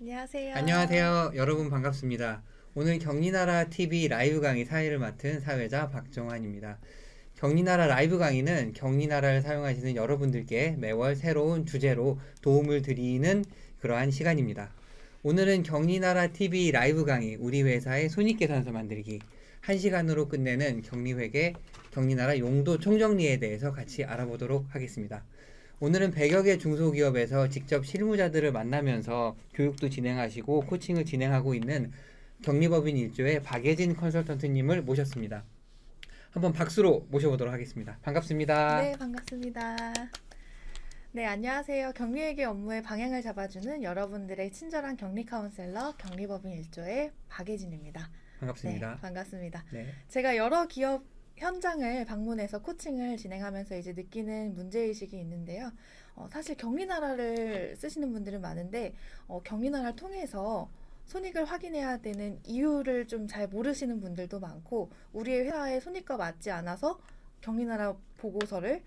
안녕하세요. 안녕하세요. 여러분 반갑습니다. 오늘 경리나라 TV 라이브 강의 사회를 맡은 사회자 박정환입니다. 경리나라 라이브 강의는 경리나라를 사용하시는 여러분들께 매월 새로운 주제로 도움을 드리는 그러한 시간입니다. 오늘은 경리나라 TV 라이브 강의 우리 회사의 손익계산서 만들기 1시간으로 끝내는 경리회계 경리나라 용도 총정리에 대해서 같이 알아보도록 하겠습니다. 오늘은 100여 개 중소기업에서 직접 실무자들을 만나면서 교육도 진행하시고 코칭을 진행하고 있는 경리법인 1조의 박예진 컨설턴트님을 모셨습니다. 한번 박수로 모셔보도록 하겠습니다. 반갑습니다. 네, 반갑습니다. 네, 안녕하세요. 경리회계 업무의 방향을 잡아주는 여러분들의 친절한 경리 카운셀러 경리법인 1조의 박예진입니다. 반갑습니다. 네, 반갑습니다. 네. 제가 여러 기업 현장을 방문해서 코칭을 진행하면서 이제 느끼는 문제의식이 있는데요. 사실 경리나라를 쓰시는 분들은 많은데 경리나라를 통해서 손익을 확인해야 되는 이유를 좀 잘 모르시는 분들도 많고 우리의 회사의 손익과 맞지 않아서 경리나라 보고서를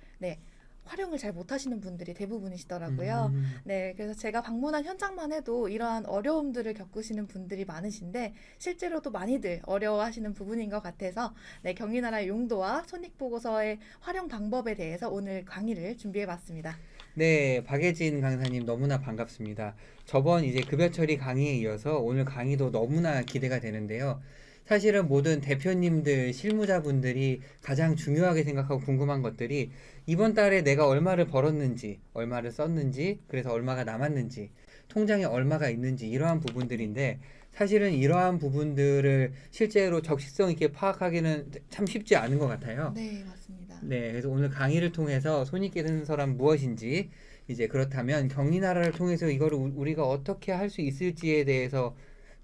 활용을 잘 못하시는 분들이 대부분이시더라고요. 네, 그래서 제가 방문한 현장만 해도 이러한 어려움들을 겪으시는 분들이 많으신데 실제로도 많이들 어려워하시는 부분인 것 같아서 경리나라의 용도와 손익보고서의 활용 방법에 대해서 오늘 강의를 준비해봤습니다. 네, 박예진 강사님 너무나 반갑습니다. 저번 이제 급여처리 강의에 이어서 오늘 강의도 너무나 기대가 되는데요. 사실은 모든 대표님들, 실무자분들이 가장 중요하게 생각하고 궁금한 것들이 이번 달에 내가 얼마를 벌었는지, 얼마를 썼는지, 그래서 얼마가 남았는지, 통장에 얼마가 있는지 이러한 부분들인데 사실은 이러한 부분들을 실제로 적시성 있게 파악하기는 참 쉽지 않은 것 같아요. 네, 맞습니다. 네, 그래서 오늘 강의를 통해서 손익계산서란 무엇인지, 이제 그렇다면 경리나라를 통해서 이거를 우리가 어떻게 할 수 있을지에 대해서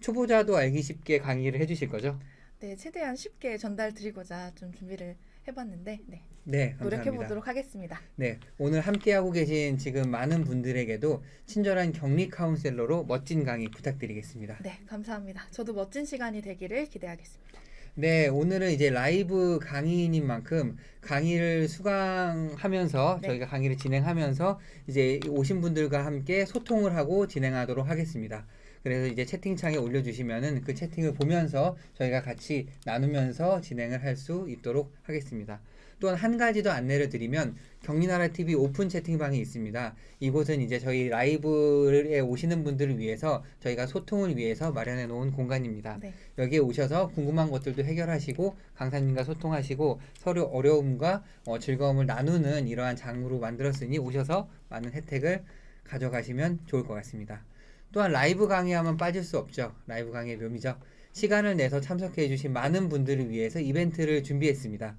초보자도 알기 쉽게 강의를 해주실 거죠? 네, 최대한 쉽게 전달 드리고자 좀 준비를 해봤는데 네, 감사합니다. 노력해보도록 하겠습니다. 네, 오늘 함께하고 계신 지금 많은 분들에게도 친절한 경리 카운셀러로 멋진 강의 부탁드리겠습니다. 네, 감사합니다. 저도 멋진 시간이 되기를 기대하겠습니다. 네, 오늘은 이제 라이브 강의인 만큼 강의를 수강하면서 네. 저희가 강의를 진행하면서 이제 오신 분들과 함께 소통을 하고 진행하도록 하겠습니다. 그래서 이제 채팅창에 올려주시면은 그 채팅을 보면서 저희가 같이 나누면서 진행을 할 수 있도록 하겠습니다. 또한 한 가지 더 안내를 드리면 경리나라 TV 오픈 채팅방이 있습니다. 이곳은 이제 저희 라이브에 오시는 분들을 위해서 저희가 소통을 위해서 마련해 놓은 공간입니다. 네. 여기에 오셔서 궁금한 것들도 해결하시고 강사님과 소통하시고 서로 어려움과 즐거움을 나누는 이러한 장으로 만들었으니 오셔서 많은 혜택을 가져가시면 좋을 것 같습니다. 또한 라이브 강의하면 빠질 수 없죠. 라이브 강의의 묘미죠. 시간을 내서 참석해 주신 많은 분들을 위해서 이벤트를 준비했습니다.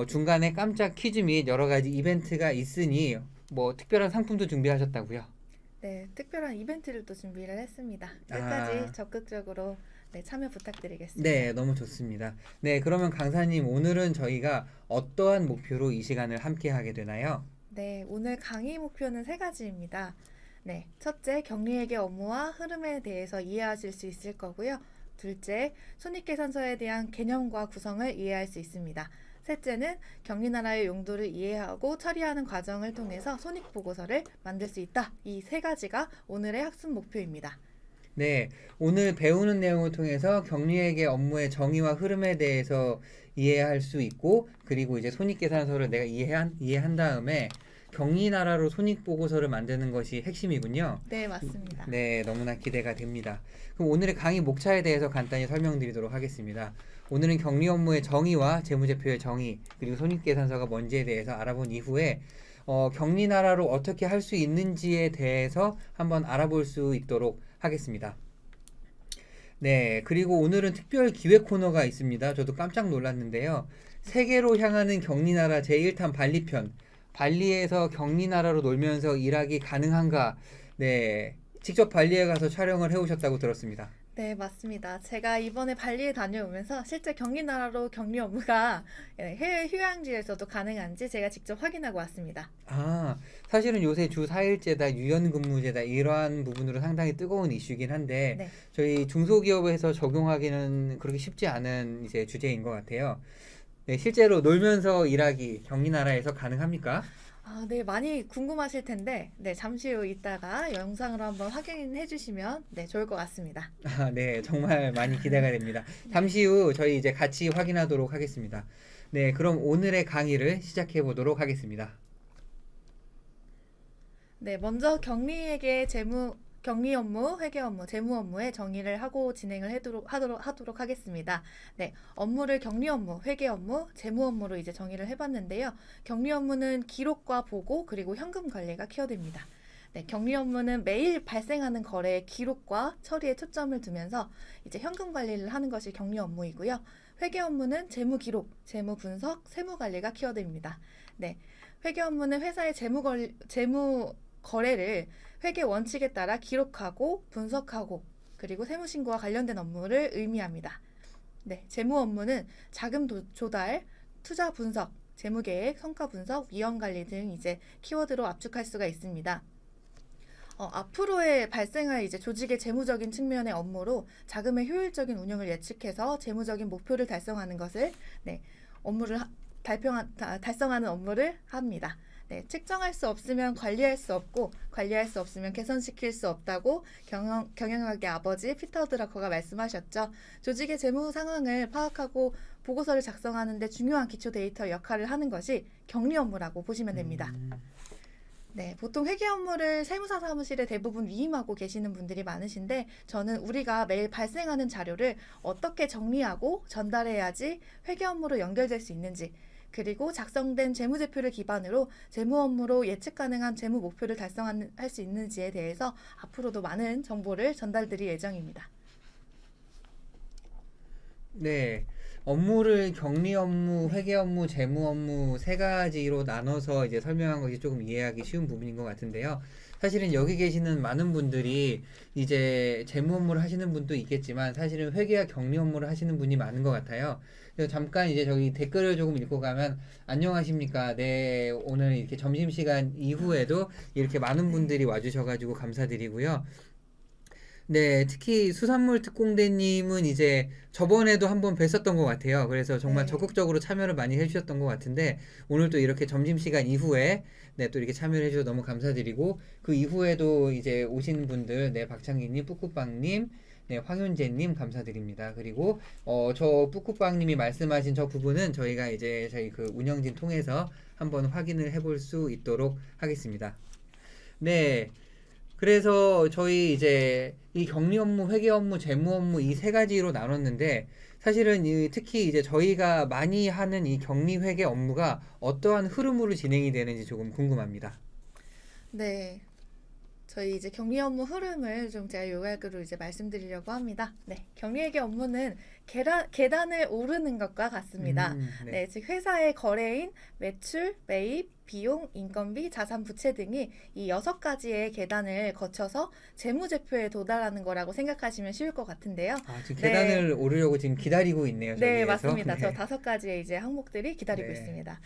중간에 깜짝 퀴즈 및 여러 가지 이벤트가 있으니 뭐 특별한 상품도 준비하셨다고요? 네, 특별한 이벤트를 또 준비를 했습니다. 끝까지 적극적으로 참여 부탁드리겠습니다. 네, 너무 좋습니다. 네, 그러면 강사님 오늘은 저희가 어떠한 목표로 이 시간을 함께 하게 되나요? 네, 오늘 강의 목표는 3가지입니다. 네, 첫째, 경리회계 업무와 흐름에 대해서 이해하실 수 있을 거고요. 둘째, 손익계산서에 대한 개념과 구성을 이해할 수 있습니다. 셋째는 경리나라의 용도를 이해하고 처리하는 과정을 통해서 손익보고서를 만들 수 있다. 이 3가지가 오늘의 학습 목표입니다. 네, 오늘 배우는 내용을 통해서 경리회계 업무의 정의와 흐름에 대해서 이해할 수 있고, 그리고 이제 손익계산서를 내가 이해한 다음에 경리나라로 손익보고서를 만드는 것이 핵심이군요. 네, 맞습니다. 네, 너무나 기대가 됩니다. 그럼 오늘의 강의 목차에 대해서 간단히 설명드리도록 하겠습니다. 오늘은 경리 업무의 정의와 재무제표의 정의, 그리고 손익계산서가 뭔지에 대해서 알아본 이후에 경리나라로 어떻게 할 수 있는지에 대해서 한번 알아볼 수 있도록 하겠습니다. 네, 그리고 오늘은 특별 기획 코너가 있습니다. 저도 깜짝 놀랐는데요. 세계로 향하는 경리나라 제1탄 발리편. 발리에서 경리나라로 놀면서 일하기 가능한가? 네, 직접 발리에 가서 촬영을 해오셨다고 들었습니다. 네, 맞습니다. 제가 이번에 발리에 다녀오면서 실제 경리나라로 경리 업무가 해외 휴양지에서도 가능한지 제가 직접 확인하고 왔습니다. 아, 사실은 요새 주 4일제다, 유연근무제다 이러한 부분으로 상당히 뜨거운 이슈이긴 한데 네. 저희 중소기업에서 적용하기는 그렇게 쉽지 않은 이제 주제인 것 같아요. 네, 실제로 놀면서 일하기 경리나라에서 가능합니까? 네, 많이 궁금하실 텐데, 네, 잠시 후 이따가 영상으로 한번 확인해 주시면 네, 좋을 것 같습니다. 네, 정말 많이 기대가 됩니다. 네. 잠시 후 저희 이제 같이 확인하도록 하겠습니다. 네, 그럼 오늘의 강의를 시작해 보도록 하겠습니다. 네, 먼저 격리 업무, 회계 업무, 재무 업무의 정의를 하고 진행을 하도록 하겠습니다. 네, 업무를 격리 업무, 회계 업무, 재무 업무로 이제 정의를 해봤는데요. 격리 업무는 기록과 보고 그리고 현금 관리가 키워드입니다. 네, 격리 업무는 매일 발생하는 거래의 기록과 처리에 초점을 두면서 이제 현금 관리를 하는 것이 격리 업무이고요. 회계 업무는 재무 기록, 재무 분석, 세무 관리가 키워드입니다. 네, 회계 업무는 회사의 재무 거래를 회계 원칙에 따라 기록하고 분석하고 그리고 세무신고와 관련된 업무를 의미합니다. 네, 재무 업무는 자금 조달, 투자 분석, 재무계획, 성과 분석, 위험 관리 등 이제 키워드로 압축할 수가 있습니다. 앞으로의 발생할 이제 조직의 재무적인 측면의 업무로 자금의 효율적인 운영을 예측해서 재무적인 목표를 달성하는 것을 네, 달성하는 업무를 합니다. 네, 측정할 수 없으면 관리할 수 없고 관리할 수 없으면 개선시킬 수 없다고 경영학의 아버지 피터 드러커가 말씀하셨죠. 조직의 재무 상황을 파악하고 보고서를 작성하는 데 중요한 기초 데이터 역할을 하는 것이 격리 업무라고 보시면 됩니다. 네, 보통 회계 업무를 세무사 사무실에 대부분 위임하고 계시는 분들이 많으신데 저는 우리가 매일 발생하는 자료를 어떻게 정리하고 전달해야지 회계 업무로 연결될 수 있는지 그리고 작성된 재무제표를 기반으로 재무 업무로 예측 가능한 재무 목표를 달성할 수 있는지에 대해서 앞으로도 많은 정보를 전달드릴 예정입니다. 네, 업무를 격리 업무, 회계 업무, 재무 업무 세 가지로 나눠서 이제 설명한 것이 조금 이해하기 쉬운 부분인 것 같은데요. 사실은 여기 계시는 많은 분들이 이제 재무 업무를 하시는 분도 있겠지만 사실은 회계와 격리 업무를 하시는 분이 많은 것 같아요. 그래서 잠깐 이제 저기 댓글을 조금 읽고 가면 안녕하십니까. 네, 오늘 이렇게 점심시간 이후에도 이렇게 많은 분들이 와주셔가지고 감사드리고요. 네, 특히 수산물 특공대님은 이제 저번에도 한번 뵀었던 것 같아요. 그래서 정말 네. 적극적으로 참여를 많이 해주셨던 것 같은데 오늘 또 이렇게 점심시간 이후에 네, 또 이렇게 참여를 해주셔서 너무 감사드리고 그 이후에도 이제 오신 분들, 네, 박창기님, 뿌꾸빵님, 네, 황윤재님 감사드립니다. 그리고 저 뿌꾸빵님이 말씀하신 저 부분은 저희가 이제 저희 그 운영진 통해서 한번 확인을 해볼 수 있도록 하겠습니다. 네. 그래서 저희 이제 이 격리 업무, 회계 업무, 재무 업무 이 세 가지로 나눴는데 사실은 특히 이제 저희가 많이 하는 이 격리 회계 업무가 어떠한 흐름으로 진행이 되는지 조금 궁금합니다. 네. 저희 이제 격리 업무 흐름을 좀 제가 요약으로 이제 말씀드리려고 합니다. 네, 격리회계 업무는 계단을 오르는 것과 같습니다. 네. 네, 즉 회사의 거래인 매출, 매입, 비용, 인건비, 자산 부채 등이 이 6가지의 계단을 거쳐서 재무제표에 도달하는 거라고 생각하시면 쉬울 것 같은데요. 지금 네, 계단을 오르려고 지금 기다리고 있네요, 네, 저기에서. 맞습니다. 저 네. 5가지의 이제 항목들이 기다리고 네. 있습니다.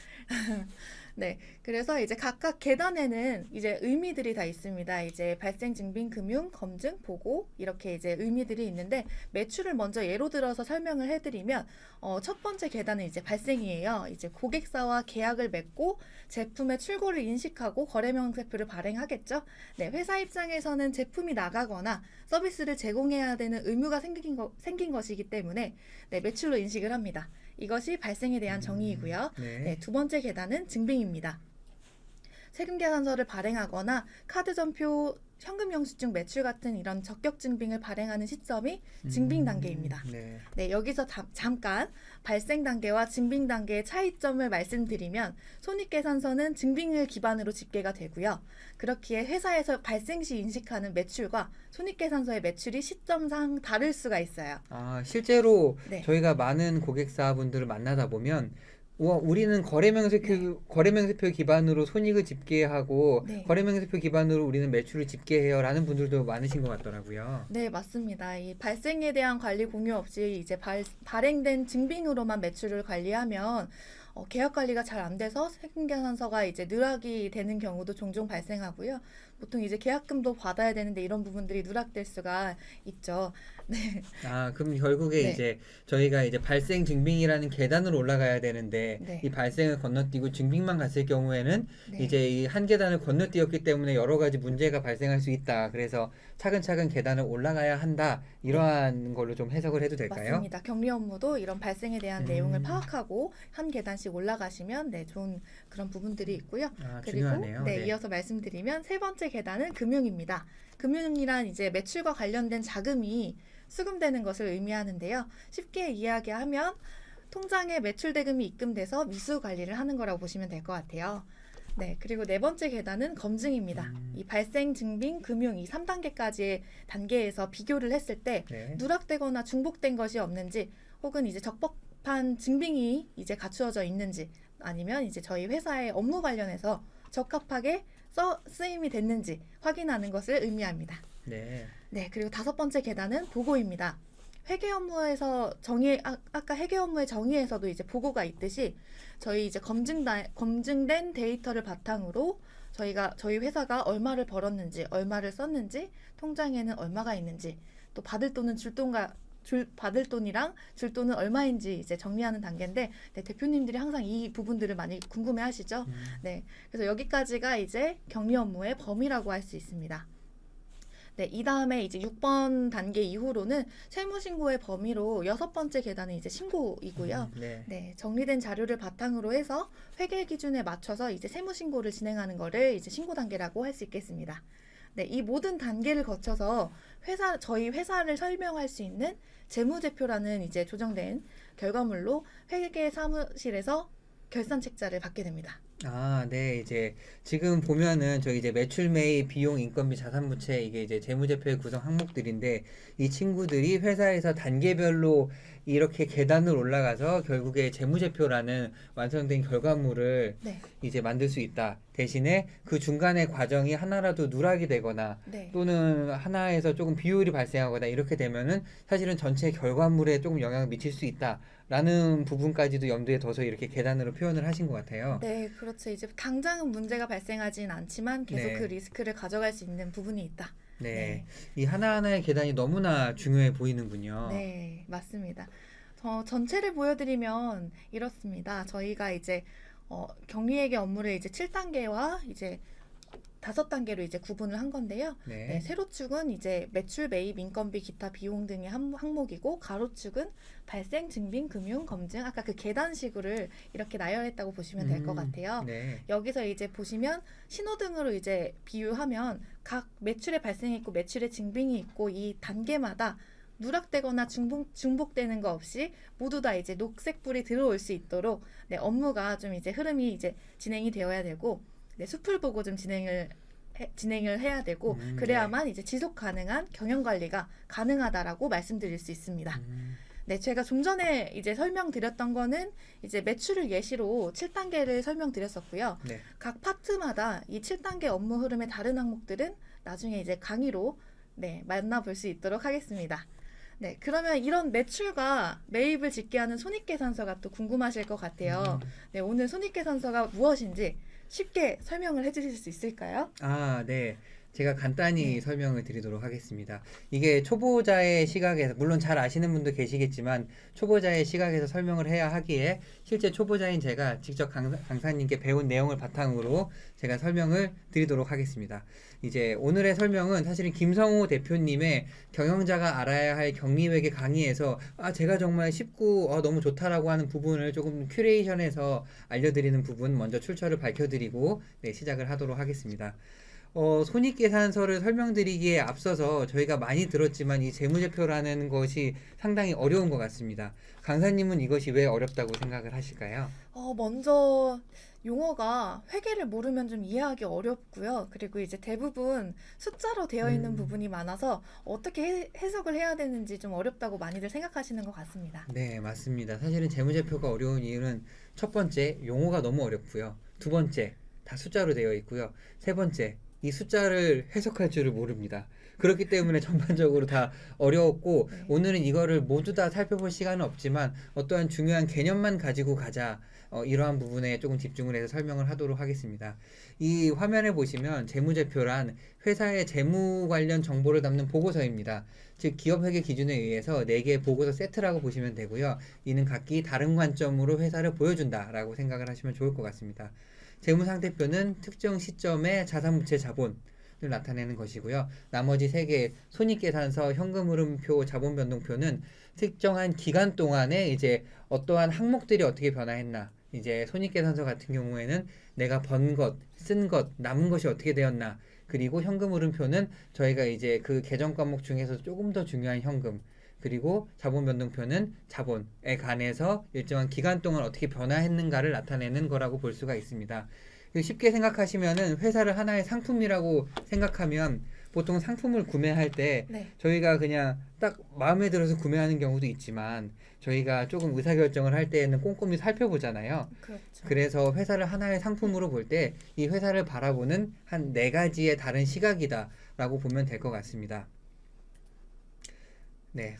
네, 그래서 이제 각각 계단에는 이제 의미들이 다 있습니다. 이제 발생 증빙, 금융, 검증, 보고 이렇게 이제 의미들이 있는데 매출을 먼저 예로 들어서 설명을 해드리면 첫 번째 계단은 이제 발생이에요. 이제 고객사와 계약을 맺고 제품의 출고를 인식하고 거래명세표를 발행하겠죠. 네, 회사 입장에서는 제품이 나가거나 서비스를 제공해야 되는 의무가 생긴 것이기 때문에 네, 매출로 인식을 합니다. 이것이 발생에 대한 정의이고요. 네. 네, 두 번째 계단은 증빙입니다. 세금 계산서를 발행하거나 카드 전표, 현금 영수증 매출 같은 이런 적격 증빙을 발행하는 시점이 증빙 단계입니다. 네. 네, 여기서 잠깐 발생 단계와 증빙 단계의 차이점을 말씀드리면 손익계산서는 증빙을 기반으로 집계가 되고요. 그렇기에 회사에서 발생 시 인식하는 매출과 손익계산서의 매출이 시점상 다를 수가 있어요. 실제로 네. 저희가 많은 고객사분들을 만나다 보면 우리는 거래명세표 기반으로 손익을 집계하고 네. 거래명세표 기반으로 우리는 매출을 집계해요라는 분들도 많으신 것 같더라고요. 네, 맞습니다. 이 발생에 대한 관리 공유 없이 이제 발행된 증빙으로만 매출을 관리하면 계약 관리가 잘 안 돼서 세금 계산서가 이제 누락이 되는 경우도 종종 발생하고요. 보통 이제 계약금도 받아야 되는데 이런 부분들이 누락될 수가 있죠. 네. 아, 그럼 결국에 네. 이제 저희가 이제 발생 증빙이라는 계단을 올라가야 되는데 이 네. 발생을 건너뛰고 증빙만 갔을 경우에는 네. 이제 이 한 계단을 건너뛰었기 때문에 여러 가지 문제가 발생할 수 있다. 그래서 차근차근 계단을 올라가야 한다. 네. 이러한 걸로 좀 해석을 해도 될까요? 맞습니다. 격리 업무도 이런 발생에 대한 내용을 음, 파악하고 한 계단씩 올라가시면 네, 좋은 그런 부분들이 있고요. 아, 그리고 중요하네요. 네, 네. 이어서 말씀드리면 세 번째 계단은 금융입니다. 금융이란 이제 매출과 관련된 자금이 수금되는 것을 의미하는데요. 쉽게 이야기하면 통장에 매출 대금이 입금돼서 미수 관리를 하는 거라고 보시면 될 것 같아요. 네, 그리고 네 번째 계단은 검증입니다. 이 발생, 증빙, 금융 이 3단계까지의 단계에서 비교를 했을 때 네. 누락되거나 중복된 것이 없는지 혹은 이제 적법한 증빙이 이제 갖추어져 있는지 아니면 이제 저희 회사의 업무 관련해서 적합하게 쓰임이 됐는지 확인하는 것을 의미합니다. 네. 네, 그리고 다섯 번째 계단은 보고입니다. 회계 업무에서 아까 회계 업무의 정의에서도 이제 보고가 있듯이 저희 이제 검증된 데이터를 바탕으로 저희 회사가 얼마를 벌었는지, 얼마를 썼는지, 통장에는 얼마가 있는지, 또 받을 돈이랑 줄 돈은 얼마인지 이제 정리하는 단계인데, 네, 대표님들이 항상 이 부분들을 많이 궁금해 하시죠? 네, 그래서 여기까지가 이제 격리 업무의 범위라고 할 수 있습니다. 네, 이 다음에 이제 6번 단계 이후로는 세무신고의 범위로 여섯 번째 계단은 이제 신고이고요. 네. 네, 정리된 자료를 바탕으로 해서 회계 기준에 맞춰서 이제 세무신고를 진행하는 거를 이제 신고 단계라고 할 수 있겠습니다. 네, 이 모든 단계를 거쳐서 저희 회사를 설명할 수 있는 재무제표라는 이제 조정된 결과물로 회계 사무실에서 결산책자를 받게 됩니다. 아, 네. 이제 지금 보면은 저희 이제 매출 매입 비용 인건비 자산부채 이게 이제 재무제표의 구성 항목들인데 이 친구들이 회사에서 단계별로 이렇게 계단을 올라가서 결국에 재무제표라는 완성된 결과물을 네, 이제 만들 수 있다. 대신에 그 중간에 과정이 하나라도 누락이 되거나 네. 또는 하나에서 조금 비효율이 발생하거나 이렇게 되면은 사실은 전체 결과물에 조금 영향을 미칠 수 있다라는 부분까지도 염두에 둬서 이렇게 계단으로 표현을 하신 것 같아요. 네, 그렇죠. 이제 당장은 문제가 발생하진 않지만 계속 네. 그 리스크를 가져갈 수 있는 부분이 있다. 네. 이 하나하나의 계단이 너무나 중요해 보이는군요. 네, 맞습니다. 전체를 보여드리면 이렇습니다. 저희가 이제 격리회계 업무를 이제 7단계와 이제 5단계로 이제 구분을 한 건데요. 네. 네, 세로축은 이제 매출, 매입, 인건비, 기타 비용 등의 항목이고 가로축은 발생, 증빙, 금융, 검증 아까 그 계단식으로 이렇게 나열했다고 보시면 될 것 같아요. 네. 여기서 이제 보시면 신호등으로 이제 비유하면 각 매출의 발생이 있고 매출의 증빙이 있고 이 단계마다 누락되거나 중복되는 거 없이 모두 다 이제 녹색불이 들어올 수 있도록 네, 업무가 좀 이제 흐름이 이제 진행이 되어야 되고 네, 숲을 보고 좀 진행을 해야 되고 그래야만 이제 지속 가능한 경영 관리가 가능하다라고 말씀드릴 수 있습니다. 네, 제가 좀 전에 이제 설명드렸던 거는 이제 매출을 예시로 7단계를 설명드렸었고요. 네. 각 파트마다 이 7단계 업무 흐름의 다른 항목들은 나중에 이제 강의로 네, 만나볼 수 있도록 하겠습니다. 네, 그러면 이런 매출과 매입을 짓게 하는 손익계산서가 또 궁금하실 것 같아요. 네, 오늘 손익계산서가 무엇인지 쉽게 설명을 해주실 수 있을까요? 아, 네. 제가 간단히 네. 설명을 드리도록 하겠습니다. 이게 초보자의 시각에서, 물론 잘 아시는 분도 계시겠지만, 초보자의 시각에서 설명을 해야 하기에, 실제 초보자인 제가 직접 강사님께 배운 내용을 바탕으로 제가 설명을 드리도록 하겠습니다. 이제 오늘의 설명은 사실은 김성호 대표님의 경영자가 알아야 할 격리회계 강의에서, 제가 정말 쉽고, 너무 좋다라고 하는 부분을 조금 큐레이션해서 알려드리는 부분 먼저 출처를 밝혀드리고, 네, 시작을 하도록 하겠습니다. 손익계산서를 설명드리기에 앞서서 저희가 많이 들었지만 이 재무제표라는 것이 상당히 어려운 것 같습니다. 강사님은 이것이 왜 어렵다고 생각을 하실까요? 먼저 용어가 회계를 모르면 좀 이해하기 어렵고요. 그리고 이제 대부분 숫자로 되어 있는 부분이 많아서 어떻게 해석을 해야 되는지 좀 어렵다고 많이들 생각하시는 것 같습니다. 네, 맞습니다. 사실은 재무제표가 어려운 이유는 첫 번째, 용어가 너무 어렵고요. 두 번째, 다 숫자로 되어 있고요. 세 번째, 이 숫자를 해석할 줄을 모릅니다. 그렇기 때문에 전반적으로 다 어려웠고 네. 오늘은 이거를 모두 다 살펴볼 시간은 없지만 어떠한 중요한 개념만 가지고 가자. 이러한 부분에 조금 집중을 해서 설명을 하도록 하겠습니다. 이 화면에 보시면 재무제표란 회사의 재무 관련 정보를 담는 보고서입니다. 즉 기업회계 기준에 의해서 4개의 보고서 세트라고 보시면 되고요. 이는 각기 다른 관점으로 회사를 보여준다라고 생각을 하시면 좋을 것 같습니다. 재무상태표는 특정 시점의 자산부채 자본을 나타내는 것이고요. 나머지 3개 손익계산서, 현금흐름표, 자본변동표는 특정한 기간 동안에 이제 어떠한 항목들이 어떻게 변화했나, 이제 손익계산서 같은 경우에는 내가 번 것, 쓴 것, 남은 것이 어떻게 되었나, 그리고 현금흐름표는 저희가 이제 그 계정 과목 중에서 조금 더 중요한 현금, 그리고 자본변동표는 자본에 관해서 일정한 기간 동안 어떻게 변화했는가를 나타내는 거라고 볼 수가 있습니다. 쉽게 생각하시면은 회사를 하나의 상품이라고 생각하면 보통 상품을 구매할 때 네. 저희가 그냥 딱 마음에 들어서 구매하는 경우도 있지만 저희가 조금 의사결정을 할 때에는 꼼꼼히 살펴보잖아요. 그렇죠. 그래서 회사를 하나의 상품으로 볼 때 이 회사를 바라보는 한 4가지의 다른 시각이다라고 보면 될 것 같습니다. 네.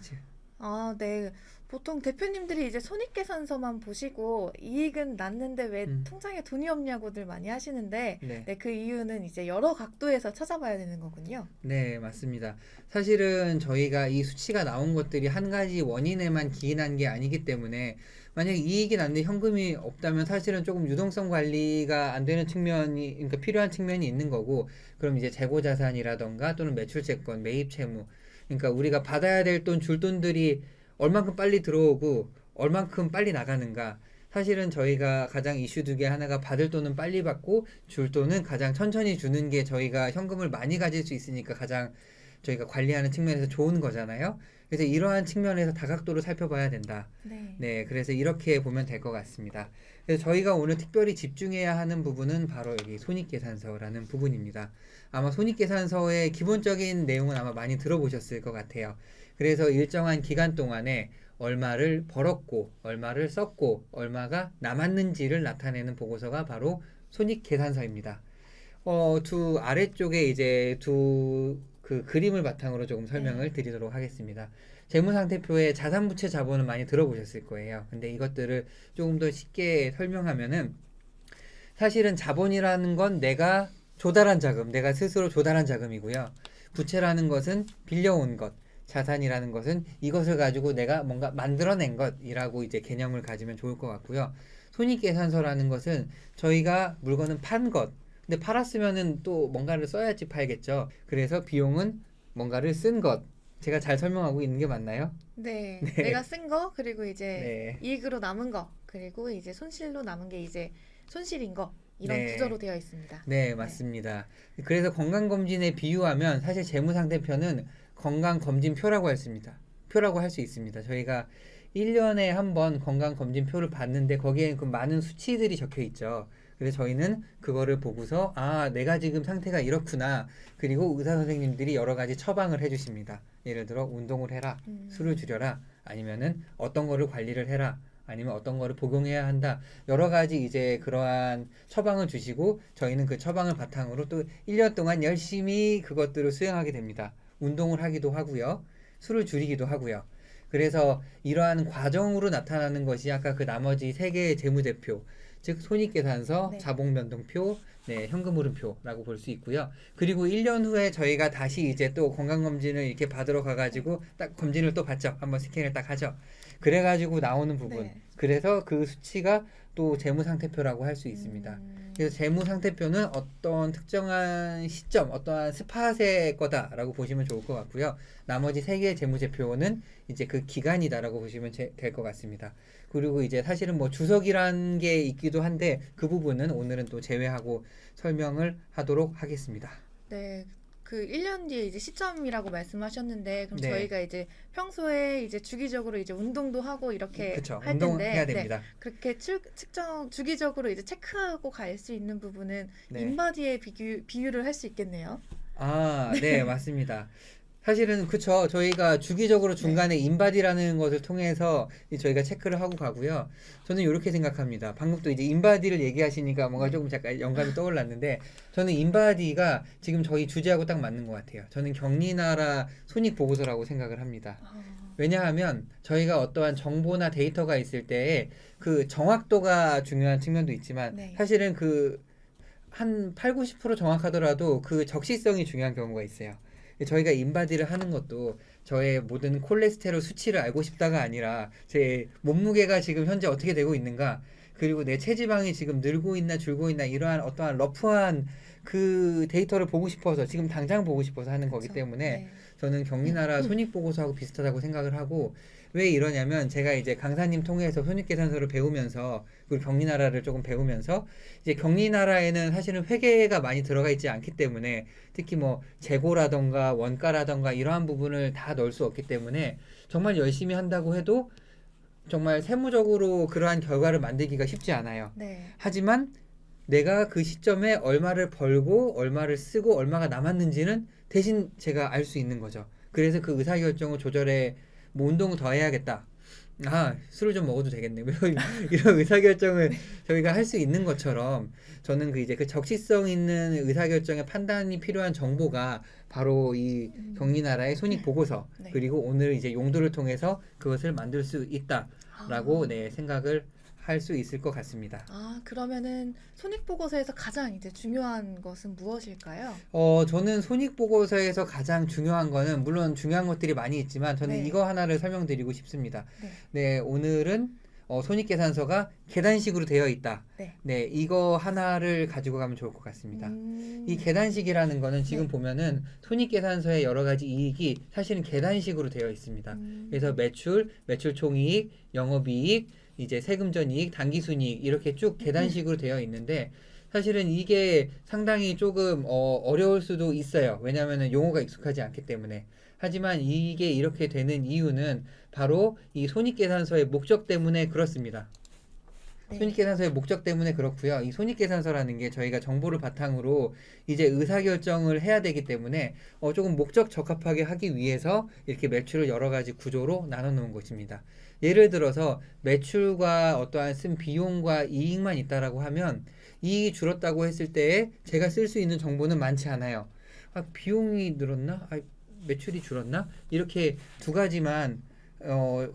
아, 네. 보통 대표님들이 이제 손익계산서만 보시고 이익은 났는데 왜 통장에 돈이 없냐고들 많이 하시는데, 네. 네, 그 이유는 이제 여러 각도에서 찾아봐야 되는 거군요. 네, 맞습니다. 사실은 저희가 이 수치가 나온 것들이 한 가지 원인에만 기인한 게 아니기 때문에 만약에 이익이 났는데 현금이 없다면 사실은 조금 유동성 관리가 안 되는 측면이, 그러니까 필요한 측면이 있는 거고, 그럼 이제 재고자산이라던가 또는 매출채권, 매입채무, 그러니까 우리가 받아야 될 돈, 줄 돈들이 얼만큼 빨리 들어오고 얼만큼 빨리 나가는가. 사실은 저희가 가장 이슈 중에 하나가 받을 돈은 빨리 받고 줄 돈은 가장 천천히 주는 게 저희가 현금을 많이 가질 수 있으니까 가장 저희가 관리하는 측면에서 좋은 거잖아요. 그래서 이러한 측면에서 다각도로 살펴봐야 된다. 네. 네, 그래서 이렇게 보면 될 것 같습니다. 그래서 저희가 오늘 특별히 집중해야 하는 부분은 바로 여기 손익계산서라는 부분입니다. 아마 손익계산서의 기본적인 내용은 아마 많이 들어보셨을 것 같아요. 그래서 일정한 기간 동안에 얼마를 벌었고, 얼마를 썼고, 얼마가 남았는지를 나타내는 보고서가 바로 손익계산서입니다. 두 아래쪽에 이제 두 그 그림을 바탕으로 조금 설명을 드리도록 하겠습니다. 재무상태표의 자산부채 자본은 많이 들어보셨을 거예요. 근데 이것들을 조금 더 쉽게 설명하면은 사실은 자본이라는 건 내가 조달한 자금, 내가 스스로 조달한 자금이고요. 부채라는 것은 빌려온 것, 자산이라는 것은 이것을 가지고 내가 뭔가 만들어낸 것이라고 이제 개념을 가지면 좋을 것 같고요. 손익계산서라는 것은 저희가 물건은 판 것, 근데 팔았으면은 또 뭔가를 써야지 팔겠죠. 그래서 비용은 뭔가를 쓴 것. 제가 잘 설명하고 있는 게 맞나요? 네. 네. 내가 쓴 거, 그리고 이제 네. 이익으로 남은 거, 그리고 이제 손실로 남은 게 이제 손실인 거. 이런 네. 구조로 되어 있습니다. 네, 맞습니다. 그래서 건강검진에 비유하면 사실 재무상태표는 건강검진표라고 표라고 할 수 있습니다. 저희가 1년에 한 번 건강검진표를 봤는데 거기에 그 많은 수치들이 적혀 있죠. 그래서 저희는 그거를 보고서 아, 내가 지금 상태가 이렇구나. 그리고 의사 선생님들이 여러 가지 처방을 해주십니다. 예를 들어 운동을 해라, 술을 줄여라, 아니면은 어떤 거를 관리를 해라, 아니면 어떤 거를 복용해야 한다. 여러 가지 이제 그러한 처방을 주시고 저희는 그 처방을 바탕으로 또 1년 동안 열심히 그것들을 수행하게 됩니다. 운동을 하기도 하고요. 술을 줄이기도 하고요. 그래서 이러한 과정으로 나타나는 것이 아까 그 나머지 3개의 재무제표, 즉 손익계산서, 네. 자본변동표, 네, 현금흐름표라고 볼 수 있고요. 그리고 1년 후에 저희가 다시 이제 또 건강검진을 이렇게 받으러 가가지고 딱 검진을 또 받죠. 한번 스캔을 딱 하죠. 그래가지고 나오는 부분. 네. 그래서 그 수치가 또 재무상태표라고 할 수 있습니다. 그래서 재무상태표는 어떤 특정한 시점, 어떠한 스팟의 거다라고 보시면 좋을 것 같고요. 나머지 3개의 재무제표는 이제 그 기간이다라고 보시면 될 것 같습니다. 그리고 이제 사실은 뭐 주석이란 게 있기도 한데 그 부분은 오늘은 또 제외하고 설명을 하도록 하겠습니다. 네. 그 1년 뒤에 이제 시점이라고 말씀하셨는데, 그럼 네. 저희가 이제 평소에 이제 주기적으로 이제 운동도 하고 이렇게 그렇죠. 할 운동해야 텐데, 됩니다. 네. 그렇게 측정 주기적으로 이제 체크하고 갈 수 있는 부분은 네. 인바디에 비유를 할 수 있겠네요. 아, 네, 맞습니다. 사실은 그쵸. 저희가 주기적으로 중간에 인바디라는 것을 통해서 저희가 체크를 하고 가고요. 저는 이렇게 생각합니다. 방금 또 이제 인바디를 얘기하시니까 뭔가 조금 잠깐 영감이 떠올랐는데 저는 인바디가 지금 저희 주제하고 딱 맞는 것 같아요. 저는 경리나라 손익보고서라고 생각을 합니다. 왜냐하면 저희가 어떠한 정보나 데이터가 있을 때 그 정확도가 중요한 측면도 있지만 네. 사실은 그 한 8, 90% 정확하더라도 그 적시성이 중요한 경우가 있어요. 저희가 인바디를 하는 것도 저의 모든 콜레스테롤 수치를 알고 싶다가 아니라 제 몸무게가 지금 현재 어떻게 되고 있는가, 그리고 내 체지방이 지금 늘고 있나 줄고 있나, 이러한 어떠한 러프한 그 데이터를 보고 싶어서, 지금 당장 보고 싶어서 하는 거기 그쵸. 때문에 네. 저는 경리나라 손익보고서하고 비슷하다고 생각을 하고, 왜 이러냐면 제가 이제 강사님 통해서 손익계산서를 배우면서, 그리고 경리나라를 조금 배우면서, 이제 경리나라에는 사실은 회계가 많이 들어가 있지 않기 때문에, 특히 뭐 재고라던가 원가라던가 이러한 부분을 다 넣을 수 없기 때문에 정말 열심히 한다고 해도 정말 세무적으로 그러한 결과를 만들기가 쉽지 않아요. 네. 하지만 내가 그 시점에 얼마를 벌고 얼마를 쓰고 얼마가 남았는지는 대신 제가 알 수 있는 거죠. 그래서 그 의사결정을 조절해, 뭐 운동을 더 해야겠다, 아 술을 좀 먹어도 되겠네, 뭐 이런 의사결정을 저희가 할 수 있는 것처럼, 저는 그 이제 그 적시성 있는 의사결정에 판단이 필요한 정보가 바로 이 경리나라의 손익보고서, 네. 그리고 오늘 이제 용도를 통해서 그것을 만들 수 있다라고 아. 네, 생각을 할 수 있을 것 같습니다. 그러면은 손익보고서에서 가장 이제 중요한 것은 무엇일까요? 저는 손익보고서에서 가장 중요한 거는, 물론 중요한 것들이 많이 있지만 저는 네. 이거 하나를 설명드리고 싶습니다. 네. 네, 오늘은 손익계산서가 계단식으로 되어 있다. 네. 네, 이거 하나를 가지고 가면 좋을 것 같습니다. 이 계단식이라는 거는 지금 네. 보면은 손익계산서의 여러 가지 이익이 사실은 계단식으로 되어 있습니다. 그래서 매출, 매출 총이익, 영업이익, 이제 세금 전 이익, 당기순이익, 이렇게 쭉 계단식으로 되어 있는데, 사실은 이게 상당히 조금 어려울 수도 있어요. 왜냐하면 용어가 익숙하지 않기 때문에. 하지만 이게 이렇게 되는 이유는 바로 이 손익계산서의 목적 때문에 그렇습니다. 네. 손익계산서의 목적 때문에 그렇고요. 이 손익계산서라는 게 저희가 정보를 바탕으로 이제 의사결정을 해야 되기 때문에 조금 목적 적합하게 하기 위해서 이렇게 매출을 여러 가지 구조로 나눠 놓은 것입니다. 예를 들어서 매출과 어떠한 쓴 비용과 이익만 있다라고 하면, 이익이 줄었다고 했을 때에 제가 쓸 수 있는 정보는 많지 않아요. 비용이 늘었나? 매출이 줄었나? 이렇게 두 가지만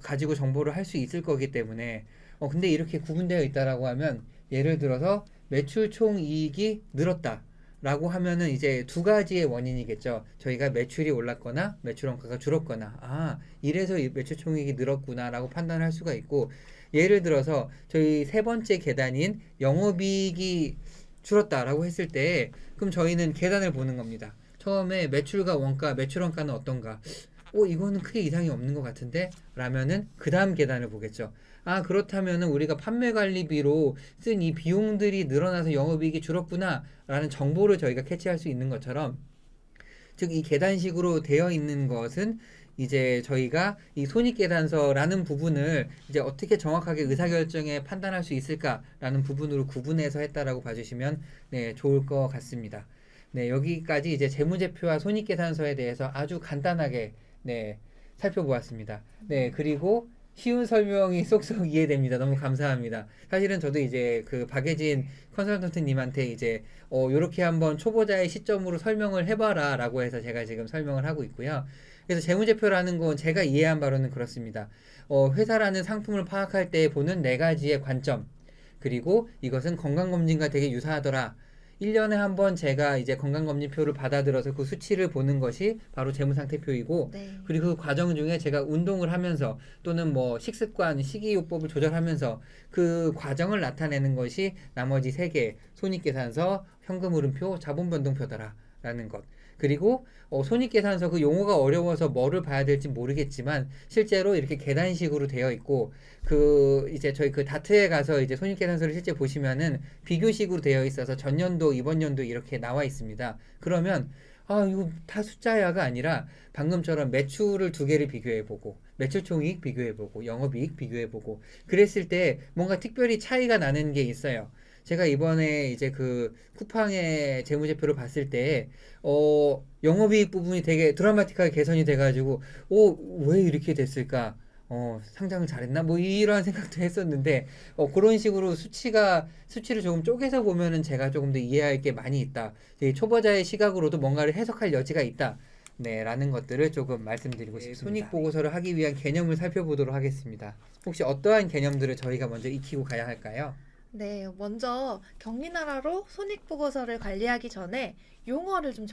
가지고 정보를 할 수 있을 거기 때문에, 근데 이렇게 구분되어 있다라고 하면, 예를 들어서 매출 총 이익이 늘었다 라고 하면은 이제 두 가지의 원인이겠죠. 저희가 매출이 올랐거나 매출 원가가 줄었거나, 이래서 이 매출 총이익이 늘었구나 라고 판단할 수가 있고, 예를 들어서 저희 세 번째 계단인 영업이익이 줄었다라고 했을 때, 그럼 저희는 계단을 보는 겁니다. 처음에 매출과 원가, 매출 원가는 어떤가? 이거는 크게 이상이 없는 것 같은데? 라면은 그 다음 계단을 보겠죠. 그렇다면은 우리가 판매 관리비로 쓴 이 비용들이 늘어나서 영업이익이 줄었구나 라는 정보를 저희가 캐치할 수 있는 것처럼, 즉 이 계단식으로 되어 있는 것은 이제 저희가 이 손익계산서라는 부분을 이제 어떻게 정확하게 의사결정에 판단할 수 있을까라는 부분으로 구분해서 했다라고 봐주시면 네, 좋을 것 같습니다. 네, 여기까지 이제 재무제표와 손익계산서에 대해서 아주 간단하게 네, 살펴보았습니다. 네, 그리고 쉬운 설명이 쏙쏙 이해됩니다. 너무 감사합니다. 사실은 저도 이제 그 박예진 컨설턴트님한테 이제 요렇게 한번 초보자의 시점으로 설명을 해봐라 라고 해서 제가 지금 설명을 하고 있고요. 그래서 재무제표라는 건 제가 이해한 바로는 그렇습니다. 회사라는 상품을 파악할 때 보는 네 가지의 관점, 그리고 이것은 건강검진과 되게 유사하더라. 1년에 한 번 제가 이제 건강검진표를 받아들여서 그 수치를 보는 것이 바로 재무상태표이고, 네. 그리고 그 과정 중에 제가 운동을 하면서 또는 뭐 식습관, 식이요법을 조절하면서 그 과정을 나타내는 것이 나머지 세 개, 손익계산서, 현금흐름표, 자본변동표더라 라는 것. 그리고 손익계산서 그 용어가 어려워서 뭐를 봐야 될지 모르겠지만 실제로 이렇게 계단식으로 되어 있고, 그 이제 저희 그 다트에 가서 이제 손익계산서를 실제 보시면은 비교식으로 되어 있어서 전년도, 이번 연도 이렇게 나와 있습니다. 그러면 이거 다 숫자야가 아니라 방금처럼 매출을 두 개를 비교해보고, 매출총이익 비교해보고, 영업이익 비교해보고, 그랬을 때 뭔가 특별히 차이가 나는 게 있어요. 제가 이번에 이제 그 쿠팡의 재무제표를 봤을 때 영업이익 부분이 되게 드라마틱하게 개선이 돼가지고 왜 이렇게 됐을까? 상장을 잘했나? 뭐 이러한 생각도 했었는데, 그런 식으로 수치를 조금 쪼개서 보면은 제가 조금 더 이해할 게 많이 있다. 초보자의 시각으로도 뭔가를 해석할 여지가 있다. 네, 라는 것들을 조금 말씀드리고 네, 싶습니다. 손익 손익보고서를 하기 위한 개념을 살펴보도록 하겠습니다. 혹시 어떠한 개념들을 저희가 먼저 익히고 가야 할까요? 네, 먼저 경리나라로 손익보고서를 관리하기 전에 용어를 좀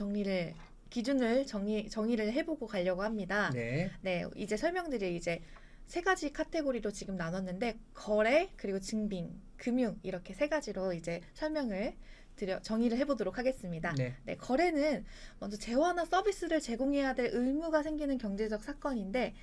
기준을 정의를 해보고 가려고 합니다. 네, 네, 이제 설명드릴 이제 세 가지 카테고리로 지금 나눴는데 거래, 그리고 증빙, 금융 이렇게 세 가지로 이제 정의를 해보도록 하겠습니다. 네, 네, 거래는 먼저 재화나 서비스를 제공해야 될 의무가 생기는 경제적 사건인데,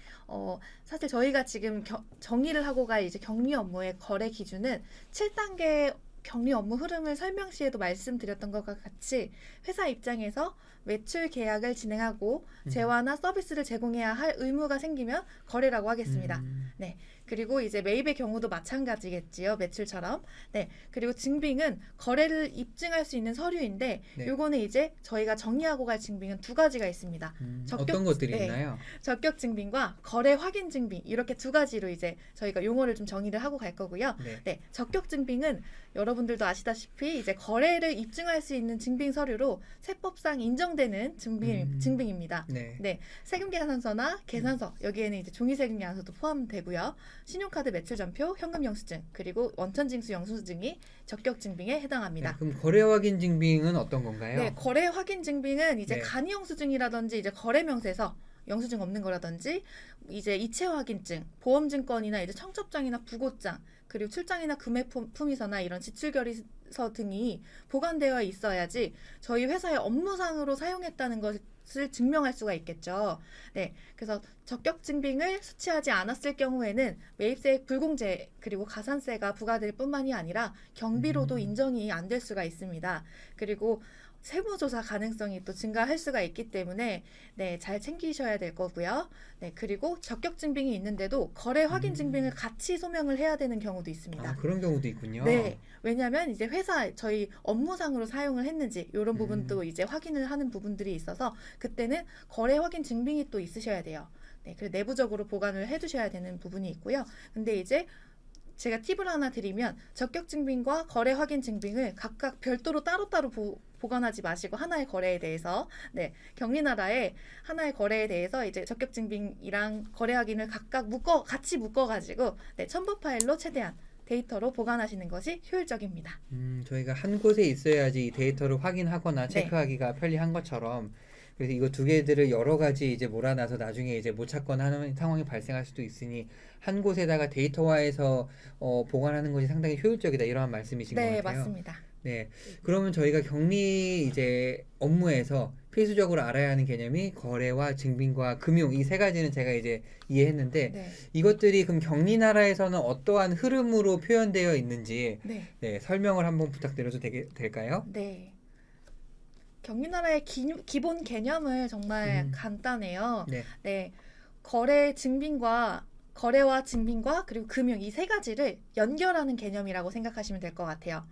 사실 저희가 지금 정의를 하고 갈 이제 격리 업무의 거래 기준은 7단계 격리 업무 흐름을 설명 시에도 말씀드렸던 것과 같이 회사 입장에서 매출 계약을 진행하고 재화나 서비스를 제공해야 할 의무가 생기면 거래라고 하겠습니다. 네. 그리고 이제 매입의 경우도 마찬가지겠지요. 매출처럼. 네. 그리고 증빙은 거래를 입증할 수 있는 서류인데 네. 요거는 이제 저희가 정리하고 갈 증빙은 두 가지가 있습니다. 어떤 것들이 네. 있나요? 적격 증빙과 거래 확인 증빙 이렇게 두 가지로 이제 저희가 용어를 좀 정의를 하고 갈 거고요. 네. 네, 적격 증빙은 여러분들도 아시다시피 이제 거래를 입증할 수 있는 증빙 서류로 세법상 인정되는 증빙입니다. 네. 네, 세금계산서나 계산서 여기에는 이제 종이세금계산서도 포함되고요. 신용카드 매출전표, 현금영수증 그리고 원천징수 영수증이 적격 증빙에 해당합니다. 네, 그럼 거래 확인 증빙은 어떤 건가요? 네, 거래 확인 증빙은 이제 네. 간이 영수증이라든지 이제 거래명세서 영수증 없는 거라든지 이제 이체 확인증, 보험증권이나 이제 청첩장이나 부고장, 그리고 출장이나 구매품의서나 이런 지출결의서 등이 보관되어 있어야지 저희 회사의 업무상으로 사용했다는 것을 증명할 수가 있겠죠. 네, 그래서 적격 증빙을 수취하지 않았을 경우에는 매입세액 불공제 그리고 가산세가 부과될 뿐만이 아니라 경비로도 인정이 안 될 수가 있습니다. 그리고 세무조사 가능성이 또 증가할 수가 있기 때문에 네, 잘 챙기셔야 될 거고요. 네, 그리고 적격 증빙이 있는데도 거래 확인 증빙을 같이 소명을 해야 되는 경우도 있습니다. 아, 그런 경우도 있군요. 네, 왜냐하면 이제 저희 업무상으로 사용을 했는지 이런 부분도 이제 확인을 하는 부분들이 있어서 그때는 거래 확인 증빙이 또 있으셔야 돼요. 네, 그래서 내부적으로 보관을 해두셔야 되는 부분이 있고요. 근데 이제 제가 팁을 하나 드리면 적격 증빙과 거래 확인 증빙을 각각 별도로 따로따로 보관하지 마시고 하나의 거래에 대해서 경리나라의 하나의 거래에 대해서 이제 적격 증빙이랑 거래 확인을 각각 같이 묶어가지고 첨부 파일로 최대한 데이터로 보관하시는 것이 효율적입니다. 저희가 한 곳에 있어야지 이 데이터를 확인하거나 네. 체크하기가 편리한 것처럼 그래서 이거 두 개들을 여러 가지 이제 몰아놔서 나중에 이제 못 찾거나 하는 상황이 발생할 수도 있으니 한 곳에다가 데이터화해서 보관하는 것이 상당히 효율적이다 이러한 말씀이신 것 네, 같아요. 맞습니다. 네, 그러면 저희가 격리 이제 업무에서 필수적으로 알아야 하는 개념이 거래와 증빙과 금융 이 세 가지는 제가 이제 이해했는데 네. 이것들이 그럼 격리나라에서는 어떠한 흐름으로 표현되어 있는지 네. 네, 설명을 한번 부탁드려도 될까요? 네. 경리나라의 기본 개념을 정말 음. 간단해요. 네. 네. 거래와 증빙과 그리고 금융 이 세 가지를 연결하는 개념이라고 생각하시면 될 것 같아요.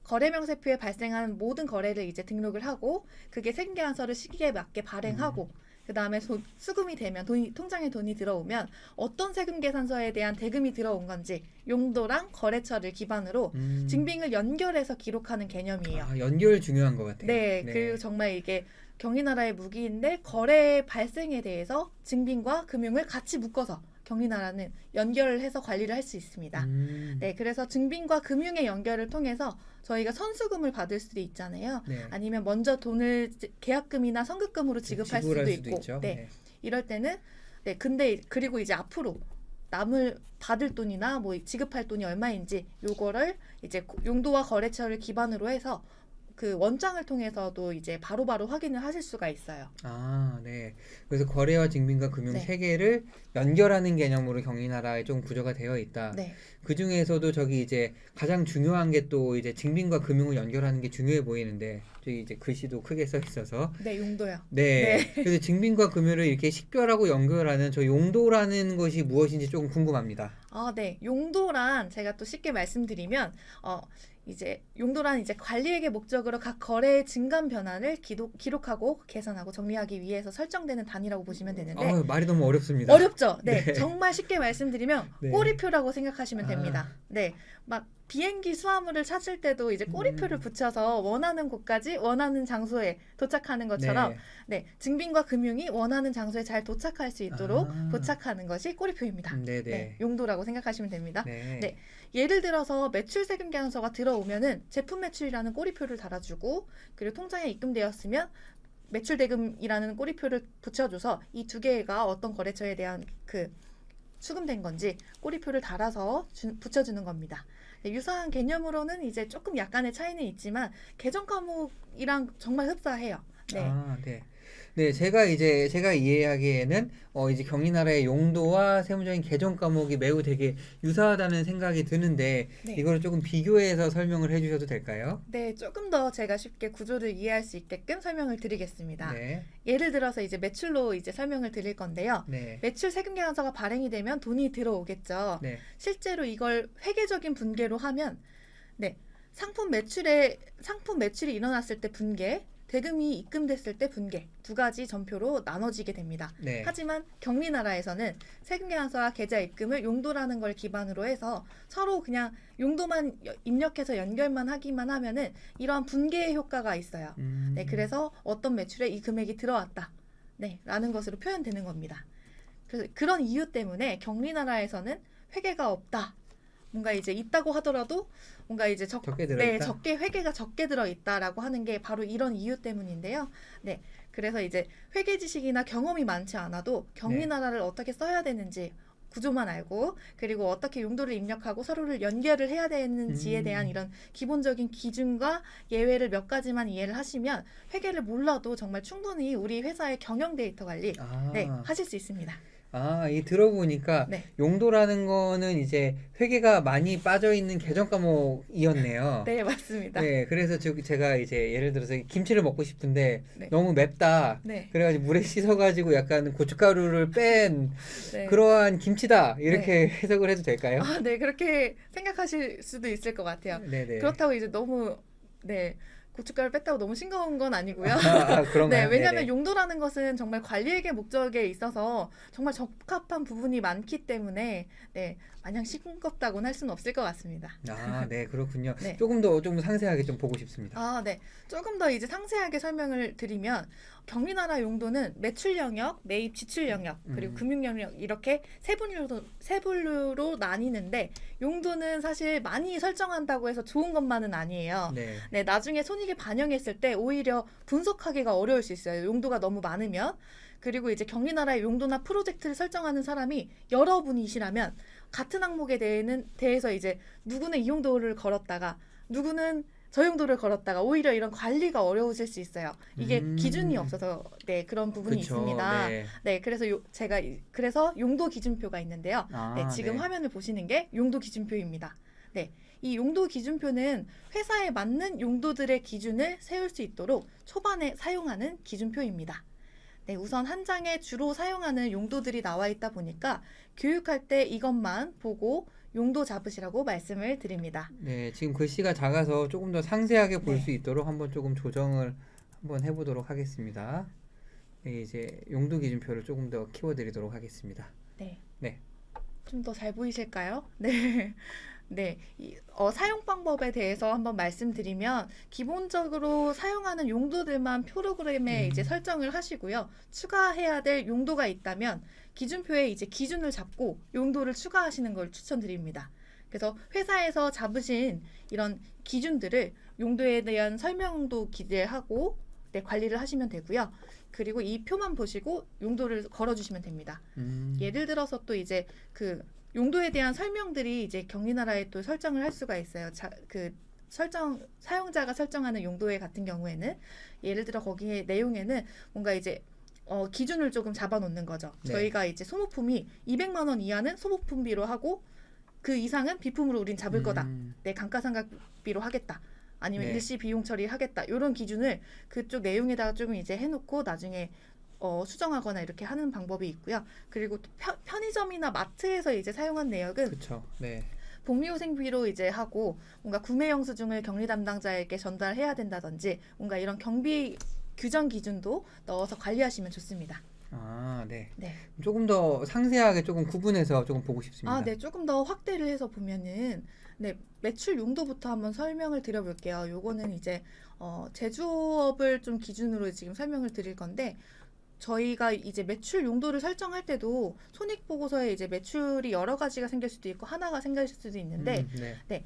거래명세표에 발생하는 모든 거래를 이제 등록을 하고 그게 세금계산서를 시기에 맞게 발행하고 그 다음에 수금이 되면 통장에 돈이 들어오면 어떤 세금계산서에 대한 대금이 들어온 건지 용도랑 거래처를 기반으로 증빙을 연결해서 기록하는 개념이에요. 아, 연결 중요한 것 같아요. 네, 그리고 정말 이게 경리나라의 무기인데 거래 발생에 대해서 증빙과 금융을 같이 묶어서 경리나라는 연결을 해서 관리를 할 수 있습니다. 네, 그래서 증빙과 금융의 연결을 통해서 저희가 선수금을 받을 수도 있잖아요. 네. 아니면 먼저 돈을 계약금이나 선급금으로 지급할 수도 있고, 있죠. 네, 이럴 때는 근데 그리고 이제 앞으로 남을 받을 돈이나 뭐 지급할 돈이 얼마인지 요거를 이제 용도와 거래처를 기반으로 해서 그 원장을 통해서도 이제 바로바로 확인을 하실 수가 있어요. 아, 네. 그래서 거래와 증빙과 금융 네. 세 개를 연결하는 개념으로 경리나라에 좀 구조가 되어 있다. 네. 그 중에서도 저기 이제 가장 중요한 게 또 이제 증빙과 금융을 연결하는 게 중요해 보이는데 저기 이제 글씨도 크게 써 있어서 네, 용도요. 네. 그래서 증빙과 금융을 이렇게 식별하고 연결하는 저 용도라는 것이 무엇인지 조금 궁금합니다. 아, 네. 용도란 제가 또 쉽게 말씀드리면 이제 용도란 이제 관리액의 목적으로 각 거래의 증감 변화를 기록하고 계산하고 정리하기 위해서 설정되는 단위라고 보시면 되는데 말이 너무 어렵습니다. 어렵죠? 네. 네. 정말 쉽게 말씀드리면 네. 꼬리표라고 생각하시면 됩니다. 네. 막 비행기 수화물을 찾을 때도 이제 꼬리표를 붙여서 원하는 곳까지 원하는 장소에 도착하는 것처럼 네. 증빙과 금융이 원하는 장소에 잘 도착할 수 있도록 아. 도착하는 것이 꼬리표입니다. 네네. 용도라고 생각하시면 됩니다. 네. 네. 예를 들어서 매출 세금 계산서가 들어오면은 제품 매출이라는 꼬리표를 달아주고, 그리고 통장에 입금되었으면 매출 대금이라는 꼬리표를 붙여줘서 이 두 개가 어떤 거래처에 대한 그 수금된 건지 꼬리표를 달아서 붙여주는 겁니다. 네, 유사한 개념으로는 이제 조금 약간의 차이는 있지만 계정 과목이랑 정말 흡사해요. 네. 아, 네. 네, 제가 이해하기에는 이제 경리나라의 용도와 세무적인 계정 과목이 매우 되게 유사하다는 생각이 드는데 네. 이거를 조금 비교해서 설명을 해주셔도 될까요? 네, 조금 더 제가 쉽게 구조를 이해할 수 있게끔 설명을 드리겠습니다. 네, 예를 들어서 이제 매출로 이제 설명을 드릴 건데요. 네, 매출 세금 계산서가 발행이 되면 돈이 들어오겠죠. 네, 실제로 이걸 회계적인 분계로 하면, 네, 상품 매출이 일어났을 때 분계, 대금이 입금됐을 때 분계, 두 가지 전표로 나눠지게 됩니다. 네. 하지만 경리나라에서는 세금 계산서와 계좌 입금을 용도라는 걸 기반으로 해서 서로 그냥 용도만 입력해서 연결만 하기만 하면은 이러한 분계의 효과가 있어요. 네, 그래서 어떤 매출에 이 금액이 들어왔다, 네, 라는 것으로 표현되는 겁니다. 그래서 그런 이유 때문에 경리나라에서는 회계가 없다, 뭔가 이제 있다고 하더라도 뭔가 이제 적게 들어있다. 적게 회계가 적게 들어 있다라고 하는 게 바로 이런 이유 때문인데요. 네, 그래서 이제 회계 지식이나 경험이 많지 않아도 경리나라를 어떻게 써야 되는지 구조만 알고, 그리고 어떻게 용도를 입력하고 서로를 연결을 해야 되는지에 대한 이런 기본적인 기준과 예외를 몇 가지만 이해를 하시면 회계를 몰라도 정말 충분히 우리 회사의 경영 데이터 관리 네, 하실 수 있습니다. 아, 이 들어보니까 네. 용도라는 거는 이제 회계가 많이 빠져 있는 계정 과목이었네요. 네, 맞습니다. 네, 그래서 제가 이제 예를 들어서 김치를 먹고 싶은데 네. 너무 맵다. 네. 그래가지고 물에 씻어가지고 약간 고춧가루를 뺀 네. 그러한 김치다. 이렇게 해석을 해도 될까요? 아, 네, 그렇게 생각하실 수도 있을 것 같아요. 네네. 그렇다고 이제 너무 고춧가루 뺐다고 너무 싱거운 건 아니고요. 그런가요? 네, 왜냐하면 네네. 용도라는 것은 정말 관리회계 목적에 있어서 정말 적합한 부분이 많기 때문에 마냥 싱겁다고는 할 수는 없을 것 같습니다. 아, 네, 그렇군요. 네. 조금 상세하게 좀 보고 싶습니다. 아, 네. 조금 더 이제 상세하게 설명을 드리면 경리나라 용도는 매출 영역, 매입 지출 영역, 그리고 금융 영역 이렇게 세 분류로 나뉘는데, 용도는 사실 많이 설정한다고 해서 좋은 것만은 아니에요. 네. 네, 나중에 손익에 반영했을 때 오히려 분석하기가 어려울 수 있어요. 용도가 너무 많으면. 그리고 이제 경리나라의 용도나 프로젝트를 설정하는 사람이 여러분이시라면 같은 항목에 대해서 이제 누구는 이 용도를 걸었다가 누구는 저 용도를 걸었다가 오히려 이런 관리가 어려우실 수 있어요. 이게 기준이 없어서 그런 부분이 그쵸, 있습니다. 네. 네, 그래서 그래서 용도 기준표가 있는데요. 네, 지금 화면을 보시는 게 용도 기준표입니다. 네, 이 용도 기준표는 회사에 맞는 용도들의 기준을 세울 수 있도록 초반에 사용하는 기준표입니다. 네, 우선 한 장에 주로 사용하는 용도들이 나와 있다 보니까 교육할 때 이것만 보고 용도 잡으시라고 말씀을 드립니다. 네, 지금 글씨가 작아서 조금 더 상세하게 볼 네. 수 있도록 한번 조금 조정을 한번 해보도록 하겠습니다. 네, 이제 용도 기준표를 조금 더 키워드리도록 하겠습니다. 네. 네. 좀 더 잘 보이실까요? 네. 네, 사용 방법에 대해서 한번 말씀드리면 기본적으로 사용하는 용도들만 프로그램에 이제 설정을 하시고요. 추가해야 될 용도가 있다면 기준표에 이제 기준을 잡고 용도를 추가하시는 걸 추천드립니다. 그래서 회사에서 잡으신 이런 기준들을 용도에 대한 설명도 기재하고 관리를 하시면 되고요. 그리고 이 표만 보시고 용도를 걸어주시면 됩니다. 예를 들어서 또 이제 용도에 대한 설명들이 이제 경리나라에 또 설정을 할 수가 있어요. 사용자가 설정하는 용도에 같은 경우에는 예를 들어 거기에 내용에는 뭔가 이제 기준을 조금 잡아놓는 거죠. 네. 저희가 이제 소모품이 200만 원 이하는 소모품비로 하고 그 이상은 비품으로 우린 잡을 거다. 감가상각비로 하겠다. 아니면 일시 비용 처리하겠다. 이런 기준을 그쪽 내용에다가 조금 이제 해놓고 나중에 수정하거나 이렇게 하는 방법이 있고요. 그리고 또 편의점이나 마트에서 이제 사용한 내역은 그렇죠. 네. 복리후생비로 이제 하고 뭔가 구매 영수증을 경리 담당자에게 전달해야 된다든지 뭔가 이런 경비 규정 기준도 넣어서 관리하시면 좋습니다. 아, 네. 네. 조금 더 상세하게 조금 구분해서 조금 보고 싶습니다. 아, 네. 조금 더 확대를 해서 보면은 네, 매출 용도부터 한번 설명을 드려볼게요. 요거는 이제 제조업을 좀 기준으로 지금 설명을 드릴 건데 저희가 이제 매출 용도를 설정할 때도 손익보고서에 이제 매출이 여러 가지가 생길 수도 있고 하나가 생길 수도 있는데 네. 네,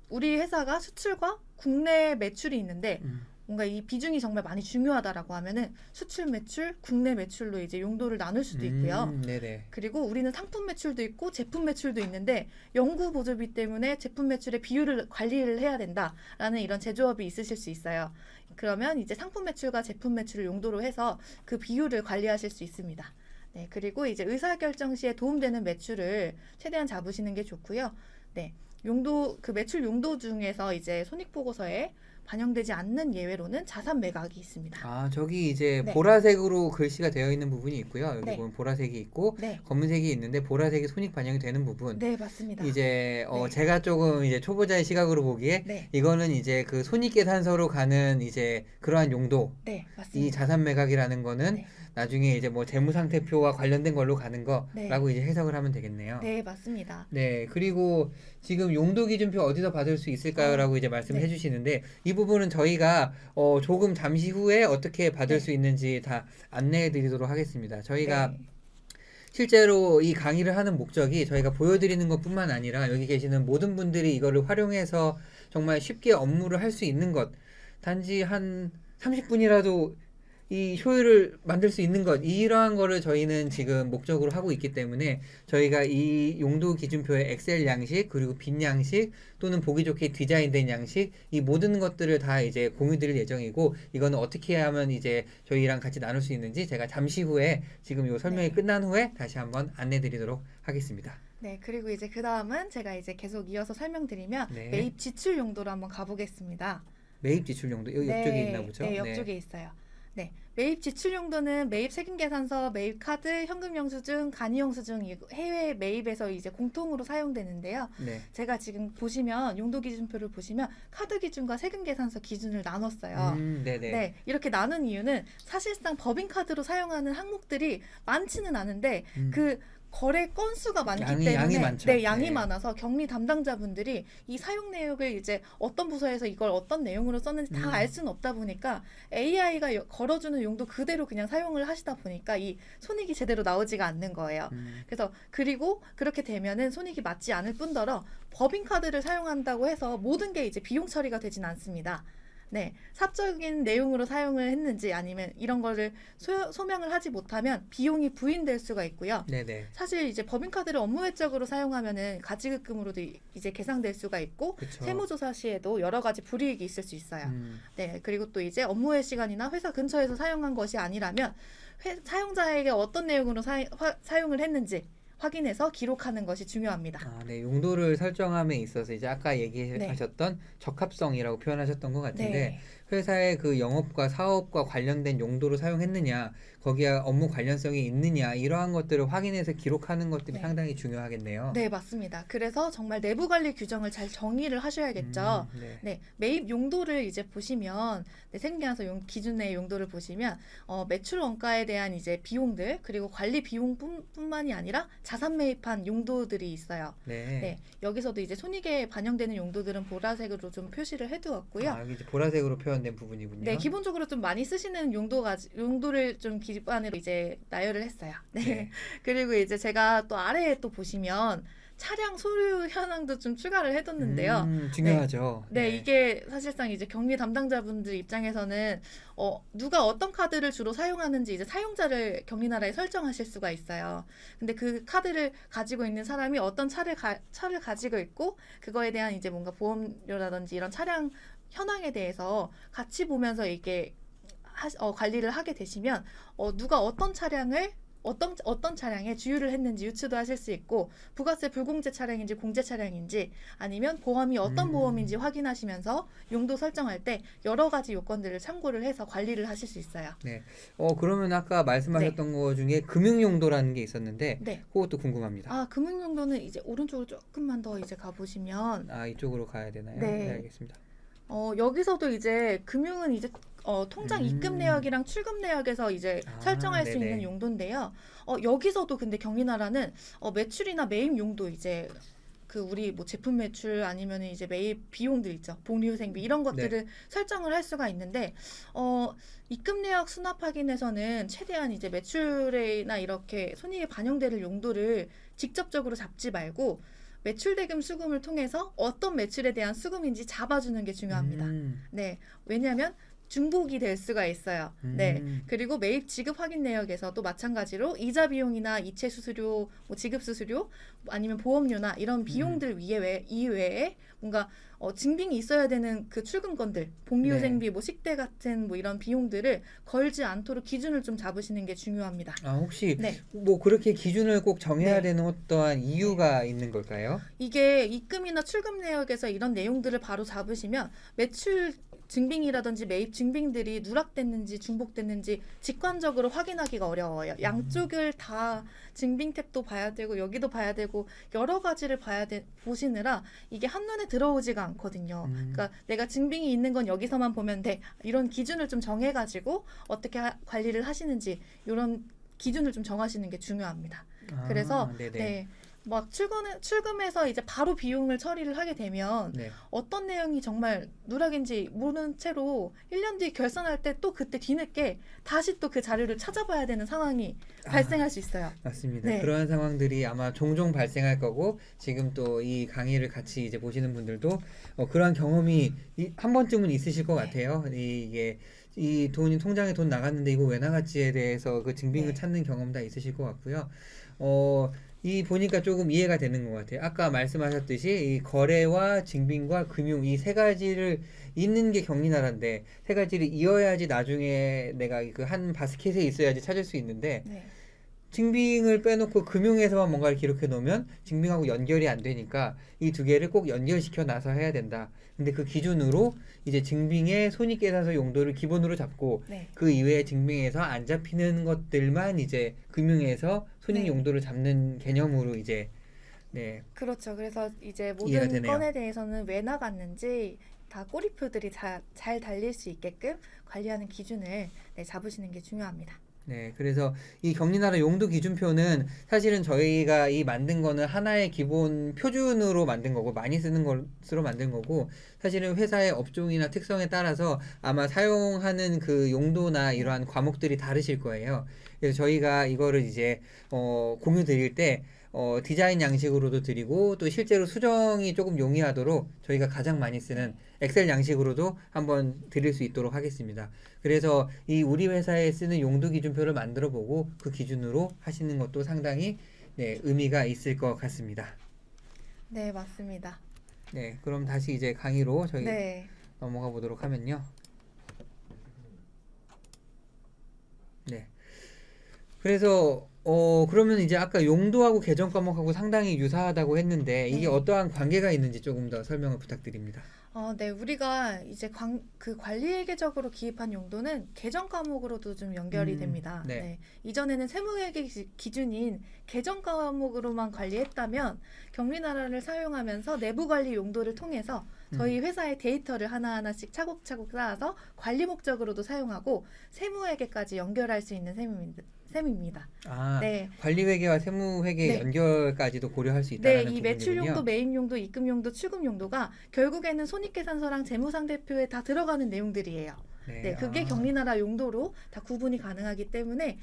우리 회사가 수출과 국내 매출이 있는데 음, 뭔가 이 비중이 정말 많이 중요하다라고 하면은 수출 매출, 국내 매출로 이제 용도를 나눌 수도 있고요. 네네. 그리고 우리는 상품 매출도 있고 제품 매출도 있는데 연구 보조비 때문에 제품 매출의 비율을 관리를 해야 된다라는 이런 제조업이 있으실 수 있어요. 그러면 이제 상품 매출과 제품 매출을 용도로 해서 그 비율을 관리하실 수 있습니다. 네, 그리고 이제 의사결정 시에 도움되는 매출을 최대한 잡으시는 게 좋고요. 네, 그 매출 용도 중에서 이제 손익보고서에 반영되지 않는 예외로는 자산 매각이 있습니다. 아, 저기 이제 네. 보라색으로 글씨가 되어 있는 부분이 있고요. 여기 네. 보면 보라색이 있고 네, 검은색이 있는데 보라색이 손익 반영이 되는 부분. 네, 맞습니다. 이제 네. 제가 조금 이제 초보자의 시각으로 보기에 네, 이거는 이제 그 손익계산서로 가는 이제 그러한 용도. 네, 이 맞습니다. 자산 매각이라는 거는 네. 나중에 이제 뭐 재무상태표와 관련된 걸로 가는 네. 거라고 이제 해석을 하면 되겠네요. 네, 맞습니다. 네, 그리고 지금 용도 기준표 어디서 받을 수 있을까요?라고 이제 말씀을 네. 해주시는데 이 부분은 저희가 조금 잠시 후에 어떻게 받을 네. 수 있는지 다 안내해드리도록 하겠습니다. 저희가 네. 실제로 이 강의를 하는 목적이 저희가 보여드리는 것뿐만 아니라 여기 계시는 모든 분들이 이거를 활용해서 정말 쉽게 업무를 할 수 있는 것, 단지 한 30분이라도 이 효율을 만들 수 있는 것, 이러한 거를 저희는 지금 목적으로 하고 있기 때문에 저희가 이 용도 기준표의 엑셀 양식, 그리고 빈 양식, 또는 보기 좋게 디자인된 양식, 이 모든 것들을 다 이제 공유 드릴 예정이고, 이거는 어떻게 하면 이제 저희랑 같이 나눌 수 있는지 제가 잠시 후에 지금 이 설명이 네. 끝난 후에 다시 한번 안내 드리도록 하겠습니다. 네, 그리고 이제 그 다음은 제가 이제 계속 이어서 설명드리면 네. 매입 지출 용도로 한번 가보겠습니다. 매입 지출 용도, 여기 네, 옆쪽에 있나 보죠? 네, 옆쪽에 있어요. 네, 매입 지출 용도는 매입 세금계산서, 매입 카드, 현금 영수증, 간이 영수증 해외 매입에서 이제 공통으로 사용되는데요. 네. 제가 지금 보시면 용도 기준표를 보시면 카드 기준과 세금 계산서 기준을 나눴어요. 네네. 네, 이렇게 나눈 이유는 사실상 법인카드로 사용하는 항목들이 많지는 않은데 음. 그 거래 건수가 많기 양이 때문에 많죠. 네, 양이 네. 많아서 경리 담당자분들이 이 사용 내역을 이제 어떤 부서에서 이걸 어떤 내용으로 썼는지 다 알 수는 없다 보니까 AI가 걸어주는 용도 그대로 그냥 사용을 하시다 보니까 이 손익이 제대로 나오지가 않는 거예요. 그래서 그리고 그렇게 되면은 손익이 맞지 않을 뿐더러 법인카드를 사용한다고 해서 모든 게 이제 비용 처리가 되진 않습니다. 네, 사적인 내용으로 사용을 했는지 아니면 이런 거를 소명을 하지 못하면 비용이 부인될 수가 있고요. 네네. 사실 이제 법인카드를 업무 외적으로 사용하면은 가지급금으로도 이제 계상될 수가 있고 그쵸. 세무조사 시에도 여러 가지 불이익이 있을 수 있어요. 음. 네, 그리고 또 이제 업무의 시간이나 회사 근처에서 사용한 것이 아니라면 사용자에게 어떤 내용으로 사용을 했는지 확인해서 기록하는 것이 중요합니다. 아, 네. 용도를 설정함에 있어서 이제 아까 얘기하셨던 적합성이라고 표현하셨던 것 같은데 네. 회사의 그 영업과 사업과 관련된 용도로 사용했느냐, 거기에 업무 관련성이 있느냐, 이러한 것들을 확인해서 기록하는 것들이 네. 상당히 중요하겠네요. 네, 맞습니다. 그래서 정말 내부 관리 규정을 잘 정의를 하셔야겠죠. 네. 네, 매입 용도를 이제 보시면 세금계산서 기준의 용도를 보시면 매출 원가에 대한 이제 비용들 그리고 관리 비용뿐만이 아니라 자산 매입한 용도들이 있어요. 네. 네, 여기서도 이제 손익에 반영되는 용도들은 보라색으로 좀 표시를 해두었고요. 아, 여기 이제 보라색으로 표현된 부분이군요. 네, 기본적으로 좀 많이 쓰시는 용도를 좀 기반으로 이제 나열을 했어요. 네. 네. 그리고 이제 제가 또 아래에 또 보시면 차량 소유 현황도 좀 추가를 해뒀는데요. 중요하죠. 네, 이게 사실상 이제 격리 담당자분들 입장에서는 누가 어떤 카드를 주로 사용하는지 이제 사용자를 격리나라에 설정하실 수가 있어요. 근데 그 카드를 가지고 있는 사람이 어떤 차를 가지고 있고 그거에 대한 이제 뭔가 보험료라든지 이런 차량 현황에 대해서 같이 보면서 이게 관리를 하게 되시면 누가 어떤 차량을 어떤 차량에 주유를 했는지 유추도 하실 수 있고 부가세 불공제 차량인지 공제 차량인지 아니면 보험이 어떤 보험인지 확인하시면서 용도 설정할 때 여러 가지 요건들을 참고를 해서 관리를 하실 수 있어요. 네. 그러면 아까 말씀하셨던 거 중에 금융 용도라는 게 있었는데 네. 그것도 궁금합니다. 아, 금융 용도는 이제 오른쪽으로 조금만 더 이제 가보시면 아, 이쪽으로 가야 되나요? 네. 알겠습니다. 여기서도 이제 금융은 이제 통장 입금 내역이랑 출금 내역에서 이제 아, 설정할 수 네네. 있는 용도인데요. 여기서도 근데 경리나라는 매출이나 매입 용도 이제 그 우리 뭐 제품 매출 아니면 이제 매입 비용들 있죠. 복리후생비 이런 것들을 설정을 할 수가 있는데 입금 내역 수납 확인에서는 최대한 이제 매출이나 이렇게 손익에 반영되는 용도를 직접적으로 잡지 말고 매출 대금 수금을 통해서 어떤 매출에 대한 수금인지 잡아주는 게 중요합니다. 네, 왜냐하면 중복이 될 수가 있어요. 네, 그리고 매입 지급 확인 내역에서도 마찬가지로 이자 비용이나 이체 수수료, 뭐 지급 수수료, 아니면 보험료나 이런 비용들 이외에 뭔가 증빙이 있어야 되는 그 출금건들, 복리후생비, 뭐 식대 같은 뭐 이런 비용들을 걸지 않도록 기준을 좀 잡으시는 게 중요합니다. 아, 혹시 네. 뭐 그렇게 기준을 꼭 정해야 네. 되는 어떠한 이유가 있는 걸까요? 이게 입금이나 출금 내역에서 이런 내용들을 바로 잡으시면 매출 증빙이라든지 매입 증빙들이 누락됐는지 중복됐는지 직관적으로 확인하기가 어려워요. 양쪽을 다 증빙 탭도 봐야 되고 여기도 봐야 되고 여러 가지를 보시느라 이게 한눈에 들어오지가 않거든요. 그러니까 내가 증빙이 있는 건 여기서만 보면 돼. 이런 기준을 좀 정해가지고 어떻게 관리를 하시는지 이런 기준을 좀 정하시는 게 중요합니다. 그래서 네네. 네. 막 출금해서 이제 바로 비용을 처리를 하게 되면 네. 어떤 내용이 정말 누락인지 모르는 채로 1년 뒤에 결산할 때 또 그때 뒤늦게 다시 또 그 자료를 찾아봐야 되는 상황이 발생할 수 있어요. 맞습니다. 네. 그러한 상황들이 아마 종종 발생할 거고 지금 또 이 강의를 같이 이제 보시는 분들도 그러한 경험이 한 번쯤은 있으실 것 네. 같아요. 이게 이 돈이 통장에 돈 나갔는데 이거 왜 나갔지에 대해서 그 증빙을 네. 찾는 경험 다 있으실 것 같고요. 이 보니까 조금 이해가 되는 것 같아요. 아까 말씀하셨듯이 이 거래와 증빙과 금융 이 세 가지를 잇는 게 경리나라인데 세 가지를 이어야지 나중에 내가 그 한 바스켓에 있어야지 찾을 수 있는데 네. 증빙을 빼놓고 금융에서만 뭔가를 기록해 놓으면 증빙하고 연결이 안 되니까 이 두 개를 꼭 연결시켜 놔서 해야 된다. 근데 그 기준으로 이제 증빙의 손익계산서 용도를 기본으로 잡고 네. 그 이외에 증빙에서 안 잡히는 것들만 이제 금융에서 손익 네. 용도를 잡는 개념으로 이제 네. 그렇죠. 그래서 이제 이해가 모든 되네요. 건에 대해서는 왜 나갔는지 다 꼬리표들이 잘 달릴 수 있게끔 관리하는 기준을 잡으시는 게 중요합니다. 네, 그래서 이 경리나라 용도 기준표는 사실은 저희가 이 만든 거는 하나의 기본 표준으로 만든 거고 많이 쓰는 것으로 만든 거고 사실은 회사의 업종이나 특성에 따라서 아마 사용하는 그 용도나 이러한 과목들이 다르실 거예요. 그래서 저희가 이거를 이제 공유 드릴 때 디자인 양식으로도 드리고 또 실제로 수정이 조금 용이하도록 저희가 가장 많이 쓰는 엑셀 양식으로도 한번 드릴 수 있도록 하겠습니다. 그래서 이 우리 회사에 쓰는 용도 기준표를 만들어 보고 그 기준으로 하시는 것도 상당히 의미가 있을 것 같습니다. 네, 맞습니다. 네, 그럼 다시 이제 강의로 저희 네. 넘어가 보도록 하면요. 네. 그래서 그러면 이제 아까 용도하고 계정 과목하고 상당히 유사하다고 했는데 이게 네. 어떠한 관계가 있는지 조금 더 설명을 부탁드립니다. 네, 우리가 이제 그 관리회계적으로 기입한 용도는 계정 과목으로도 좀 연결이 됩니다. 네. 네. 이전에는 세무회계 기준인 계정 과목으로만 관리했다면 경리나라를 사용하면서 내부 관리 용도를 통해서 저희 회사의 데이터를 하나하나씩 차곡차곡 쌓아서 관리 목적으로도 사용하고 세무회계까지 연결할 수 있는 셈입니다. 네. 관리회계와 세무회계 네. 연결까지도 고려할 수 있다는 네, 이 부분이군요. 매출 용도, 매입 용도, 입금 용도, 출금 용도가 결국에는 손익계산서랑 재무상대표에 다 들어가는 내용들이에요. 네, 그게 경리나라 용도로 다 구분이 가능하기 때문에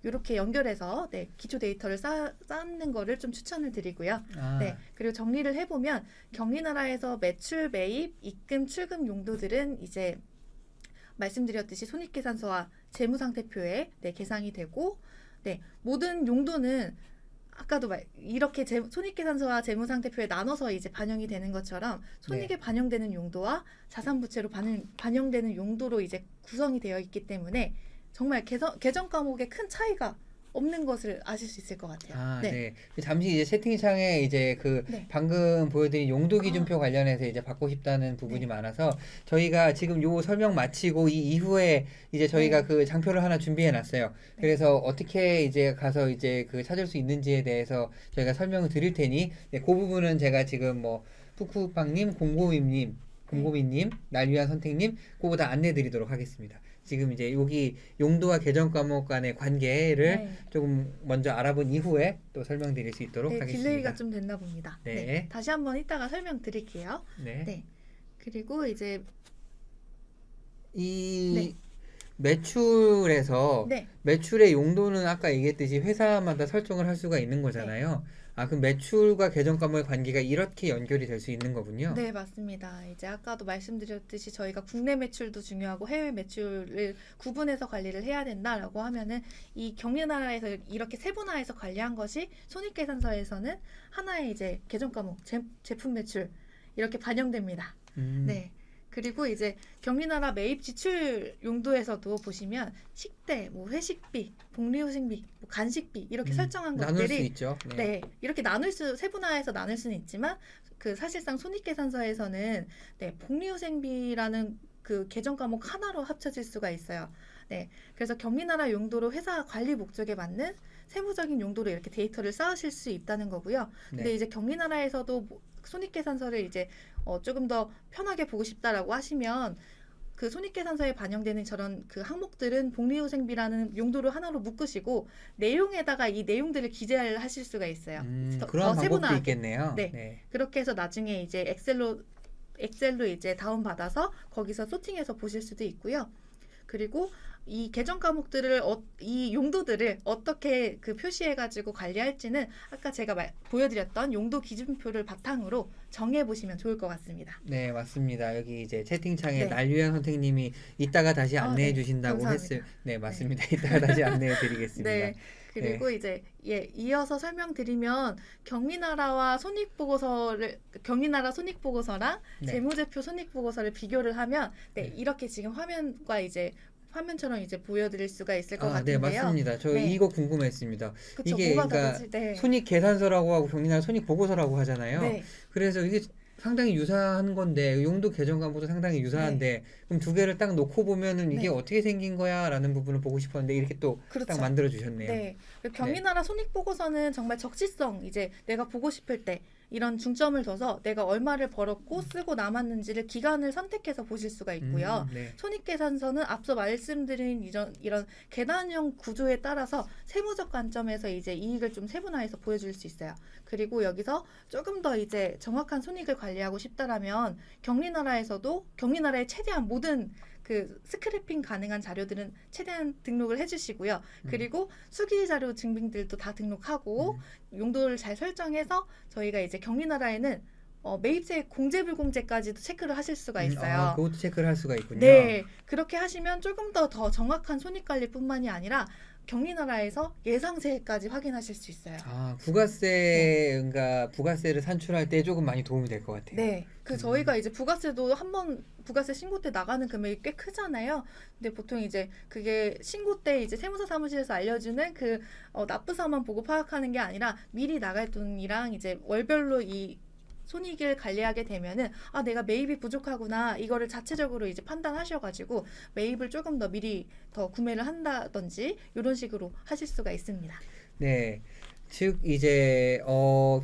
이렇게 연결해서 기초 데이터를 쌓는 거를 좀 추천을 드리고요. 네, 그리고 정리를 해보면 경리나라에서 매출, 매입, 입금, 출금 용도들은 이제 말씀드렸듯이 손익계산서와 재무상태표에 계상이 되고 모든 용도는 아까도 이렇게 손익계산서와 재무상태표에 나눠서 이제 반영이 되는 것처럼 손익에 반영되는 용도와 자산부채로 반영되는 용도로 이제 구성이 되어 있기 때문에 정말 계정 과목에 큰 차이가 없는 것을 아실 수 있을 것 같아요. 네. 잠시 이제 채팅창에 이제 방금 보여드린 용도 기준표 관련해서 이제 받고 싶다는 부분이 많아서 저희가 지금 요 설명 마치고 이 이후에 이제 저희가 그 장표를 하나 준비해 놨어요. 그래서 어떻게 이제 가서 이제 찾을 수 있는지에 대해서 저희가 설명을 드릴 테니 그 부분은 제가 지금 푸쿠빵님, 공고임님 곰곰이님, 날 위한 선택님, 그거 다 안내드리도록 하겠습니다. 지금 이제 여기 용도와 계정 과목 간의 관계를 네. 조금 먼저 알아본 이후에 또 설명드릴 수 있도록 네, 하겠습니다. 딜레이가 좀 됐나 봅니다. 네. 네. 다시 한번 이따가 설명드릴게요. 네. 네. 그리고 이제 이 네. 매출에서 네. 매출의 용도는 아까 얘기했듯이 회사마다 설정을 할 수가 있는 거잖아요. 아, 그럼 매출과 계정 과목의 관계가 이렇게 연결이 될 수 있는 거군요. 네, 맞습니다. 이제 아까도 말씀드렸듯이 저희가 국내 매출도 중요하고 해외 매출을 구분해서 관리를 해야 된다라고 하면은 이 경리나라에서 이렇게 세분화해서 관리한 것이 손익계산서에서는 하나의 이제 계정 과목, 제품 매출 이렇게 반영됩니다. 네. 그리고 이제 경리나라 매입 지출 용도에서도 보시면 식대, 뭐 회식비, 복리후생비, 뭐 간식비 이렇게 설정한 나눌 수 것들이 있죠. 네. 네, 이렇게 세분화해서 나눌 수는 있지만 그 사실상 손익계산서에서는 네, 복리후생비라는 그 계정 과목 하나로 합쳐질 수가 있어요. 네, 그래서 경리나라 용도로 회사 관리 목적에 맞는 세부적인 용도로 이렇게 데이터를 쌓으실 수 있다는 거고요. 근데 네. 이제 경리나라에서도 손익계산서를 이제 조금 더 편하게 보고 싶다라고 하시면 그 손익계산서에 반영되는 저런 그 항목들은 복리후생비라는 용도로 하나로 묶으시고 내용에다가 이 내용들을 기재를 하실 수가 있어요. 그런 방법도 세분화하게. 있겠네요. 네. 네. 그렇게 해서 나중에 이제 엑셀로 이제 다운받아서 거기서 소팅해서 보실 수도 있고요. 그리고 이 계정 과목들을 이 용도들을 어떻게 그 표시해가지고 관리할지는 아까 제가 보여드렸던 용도 기준표를 바탕으로 정해 보시면 좋을 것 같습니다. 네, 맞습니다. 여기 이제 채팅창에 네. 날 위한 선생님이 이따가 다시 안내해 네. 주신다고 감사합니다. 했어요. 네, 맞습니다. 이따가 다시 안내해 드리겠습니다. 네. 그리고 이제 이어서 설명드리면 경리나라 손익보고서랑 네. 재무제표 손익보고서를 비교를 하면 네. 이렇게 지금 화면처럼 이제 보여드릴 수가 있을 것 네, 같은데요. 맞습니다. 저 네. 이거 궁금했습니다. 그쵸, 이게 뭐가 그러니까 다르지? 네. 손익 계산서라고 하고 경리나라 손익 보고서라고 하잖아요. 네. 그래서 이게 상당히 유사한 건데 용도 계정 과목도 상당히 유사한데 그럼 두 개를 딱 놓고 보면은 이게 네. 어떻게 생긴 거야라는 부분을 보고 싶었는데 이렇게 또 딱 그렇죠. 만들어 주셨네요. 네. 경리나라 손익보고서는 정말 적시성, 이제 내가 보고 싶을 때 이런 중점을 둬서 내가 얼마를 벌었고 쓰고 남았는지를 기간을 선택해서 보실 수가 있고요. 네. 손익계산서는 앞서 말씀드린 이런 계단형 구조에 따라서 세무적 관점에서 이제 이익을 좀 세분화해서 보여줄 수 있어요. 그리고 여기서 조금 더 이제 정확한 손익을 관리하고 싶다라면 경리나라에 최대한 모든 그 스크래핑 가능한 자료들은 최대한 등록을 해주시고요. 그리고 수기 자료 증빙들도 다 등록하고 용도를 잘 설정해서 저희가 이제 경리나라에는 매입세 공제불공제까지도 체크를 하실 수가 있어요. 그것도 체크를 할 수가 있군요. 네, 그렇게 하시면 조금 더 정확한 손익관리뿐만이 아니라 경리나라에서 예상세까지 확인하실 수 있어요. 그러니까 부가세를 산출할 때 조금 많이 도움이 될 것 같아요. 네, 저희가 이제 부가세도 한번 부가세 신고 때 나가는 금액이 꽤 크잖아요. 근데 보통 이제 그게 신고 때 이제 세무사 사무실에서 알려주는 그 납부사만 보고 파악하는 게 아니라 미리 나갈 돈이랑 이제 월별로 이 손익을 관리하게 되면은 내가 매입이 부족하구나 이거를 자체적으로 이제 판단하셔가지고 매입을 조금 더 미리 더 구매를 한다든지 이런 식으로 하실 수가 있습니다. 네. 즉 이제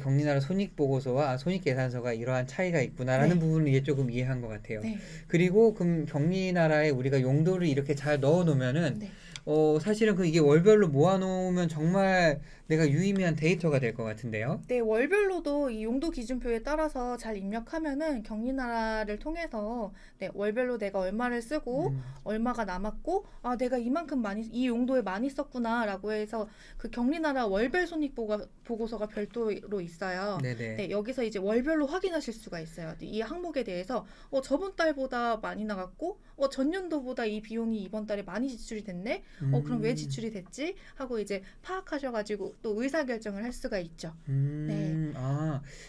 경리나라 손익보고서와 손익계산서가 이러한 차이가 있구나라는 네. 부분을 이제 조금 이해한 것 같아요. 네. 그리고 그럼 경리나라에 우리가 용도를 이렇게 잘 넣어놓으면은 네. 사실은 이게 월별로 모아놓으면 정말 내가 유의미한 데이터가 될 것 같은데요. 네, 월별로도 이 용도 기준표에 따라서 잘 입력하면은 경리나라를 통해서 월별로 내가 얼마를 쓰고 얼마가 남았고 내가 이만큼 이 용도에 많이 썼구나라고 해서 그 경리나라 월별 손익 보고서가 별도로 있어요. 네네. 네, 여기서 이제 월별로 확인하실 수가 있어요. 이 항목에 대해서 저번 달보다 많이 나갔고 전년도보다 이 비용이 이번 달에 많이 지출이 됐네. 그럼 왜 지출이 됐지? 하고 이제 파악하셔가지고 또 의사결정을 할 수가 있죠. 네.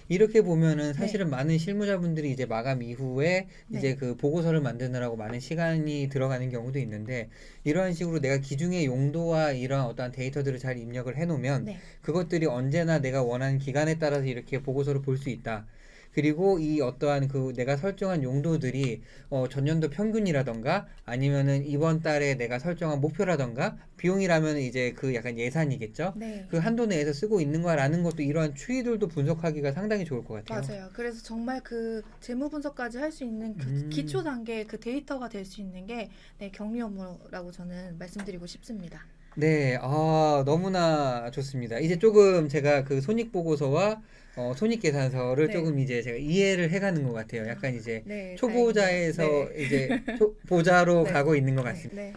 이렇게 보면은 사실은 많은 실무자분들이 이제 마감 이후에 이제 그 보고서를 만드느라고 많은 시간이 들어가는 경우도 있는데 이러한 식으로 내가 기중의 용도와 이런 어떠한 데이터들을 잘 입력을 해놓으면 그것들이 언제나 내가 원하는 기간에 따라서 이렇게 보고서를 볼 수 있다. 그리고 이 어떠한 그 내가 설정한 용도들이 전년도 평균이라던가 아니면은 이번 달에 내가 설정한 목표라던가 비용이라면 이제 그 약간 예산이겠죠. 네. 그 한도 내에서 쓰고 있는 거라는 것도 이러한 추이들도 분석하기가 상당히 좋을 것 같아요. 맞아요. 그래서 정말 그 재무 분석까지 할 수 있는 그 기초 단계 그 데이터가 될 수 있는 게 네, 격리 업무라고 저는 말씀드리고 싶습니다. 네, 너무나 좋습니다. 이제 조금 제가 그 손익보고서와 손익계산서를 네. 조금 이제 제가 이해를 해가는 것 같아요. 약간 이제 네, 초보자에서 다행이네요. 이제 보자로 네. 가고 있는 것 같습니다. 네.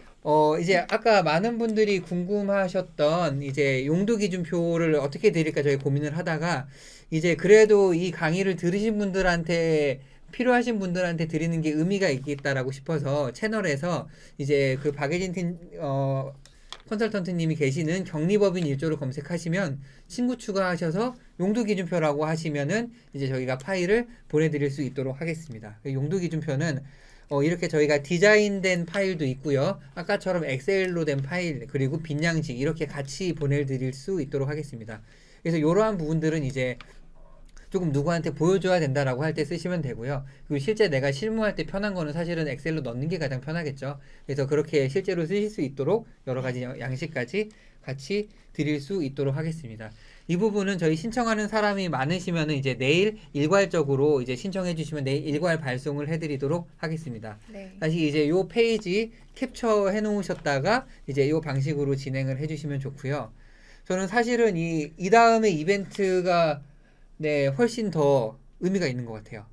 이제 아까 많은 분들이 궁금하셨던 이제 용도 기준표를 어떻게 드릴까 저희 고민을 하다가 이제 그래도 이 강의를 들으신 분들한테 필요하신 분들한테 드리는 게 의미가 있겠다라고 싶어서 채널에서 이제 그 박예진 컨설턴트님이 계시는 격리법인 1조를 검색하시면 친구 추가하셔서 용도 기준표라고 하시면은 이제 저희가 파일을 보내드릴 수 있도록 하겠습니다. 용도 기준표는 이렇게 저희가 디자인된 파일도 있고요. 아까처럼 엑셀로 된 파일 그리고 빈양식 이렇게 같이 보내드릴 수 있도록 하겠습니다. 그래서 이러한 부분들은 이제 조금 누구한테 보여줘야 된다라고 할 때 쓰시면 되고요. 그리고 실제 내가 실무할 때 편한 거는 사실은 엑셀로 넣는 게 가장 편하겠죠. 그래서 그렇게 실제로 쓰실 수 있도록 여러 가지 양식까지 같이 드릴 수 있도록 하겠습니다. 이 부분은 저희 신청하는 사람이 많으시면 이제 내일 일괄적으로 이제 신청해 주시면 내일 일괄 발송을 해드리도록 하겠습니다. 네. 다시 이제 요 페이지 캡처해 놓으셨다가 이제 요 방식으로 진행을 해 주시면 좋고요. 저는 사실은 이 다음에 이벤트가 네, 훨씬 더 의미가 있는 것 같아요.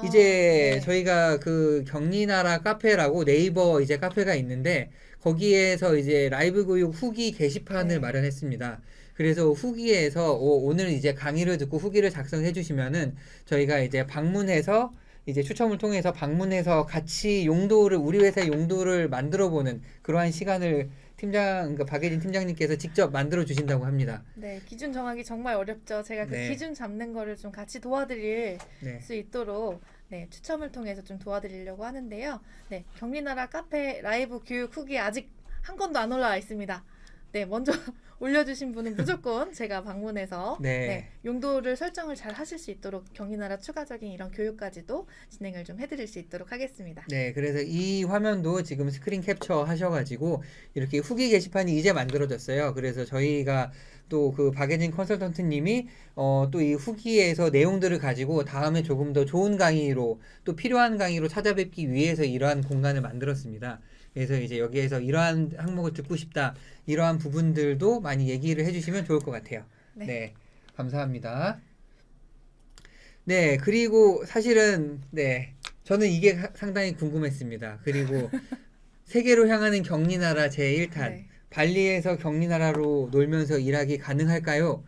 이제 네. 저희가 그 격리나라 카페라고 네이버 이제 카페가 있는데 거기에서 이제 라이브 교육 후기 게시판을 네. 마련했습니다. 그래서 후기에서 오늘 이제 강의를 듣고 후기를 작성해 주시면은 저희가 이제 방문해서 이제 추첨을 통해서 방문해서 같이 용도를 우리 회사 용도를 만들어 보는 그러한 시간을 그러니까 박예진 팀장님께서 직접 만들어 주신다고 합니다. 네, 기준 정하기 정말 어렵죠. 제가 그 네. 기준 잡는 거를 좀 같이 도와드릴 네. 수 있도록 네, 추첨을 통해서 좀 도와드리려고 하는데요. 네, 격리나라 카페 라이브 교육 후기 아직 한 건도 안 올라와 있습니다. 네, 먼저 올려주신 분은 무조건 제가 방문해서 네. 네, 용도를 설정을 잘 하실 수 있도록 격리나라 추가적인 이런 교육까지도 진행을 좀 해드릴 수 있도록 하겠습니다. 네, 그래서 이 화면도 지금 스크린 캡처 하셔가지고 이렇게 후기 게시판이 이제 만들어졌어요. 그래서 저희가 또 그 박예진 컨설턴트님이 또 이 후기에서 내용들을 가지고 다음에 조금 더 좋은 강의로 또 필요한 강의로 찾아뵙기 위해서 이러한 공간을 만들었습니다. 그래서 이제 여기에서 이러한 항목을 듣고 싶다, 이러한 부분들도 많이 얘기를 해주시면 좋을 것 같아요. 네. 네, 감사합니다. 네, 그리고 사실은 네, 저는 이게 상당히 궁금했습니다. 그리고 세계로 향하는 격리나라 제1탄 네. 발리에서 격리나라로 놀면서 일하기 가능할까요?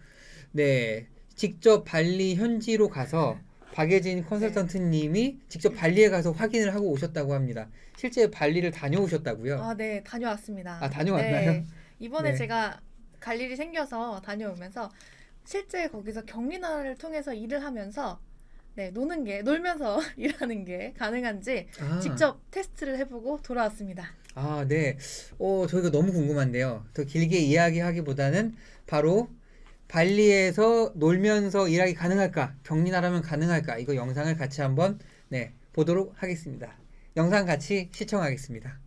네, 직접 발리 현지로 가서 박예진 컨설턴트님이 직접 발리에 가서 확인을 하고 오셨다고 합니다. 실제 발리를 다녀오셨다고요? 아, 네, 다녀왔습니다. 아, 다녀왔나요? 네, 이번에 네. 제가 갈 일이 생겨서 다녀오면서 실제 거기서 격리나라를 통해서 일을 하면서 네, 놀면서 일하는 게 가능한지 아. 직접 테스트를 해보고 돌아왔습니다. 아, 네. 저희가 너무 궁금한데요. 더 길게 이야기하기보다는 바로 발리에서 놀면서 일하기 가능할까? 격리나라면 가능할까? 이거 영상을 같이 한번 네, 보도록 하겠습니다. 영상 같이 시청하겠습니다.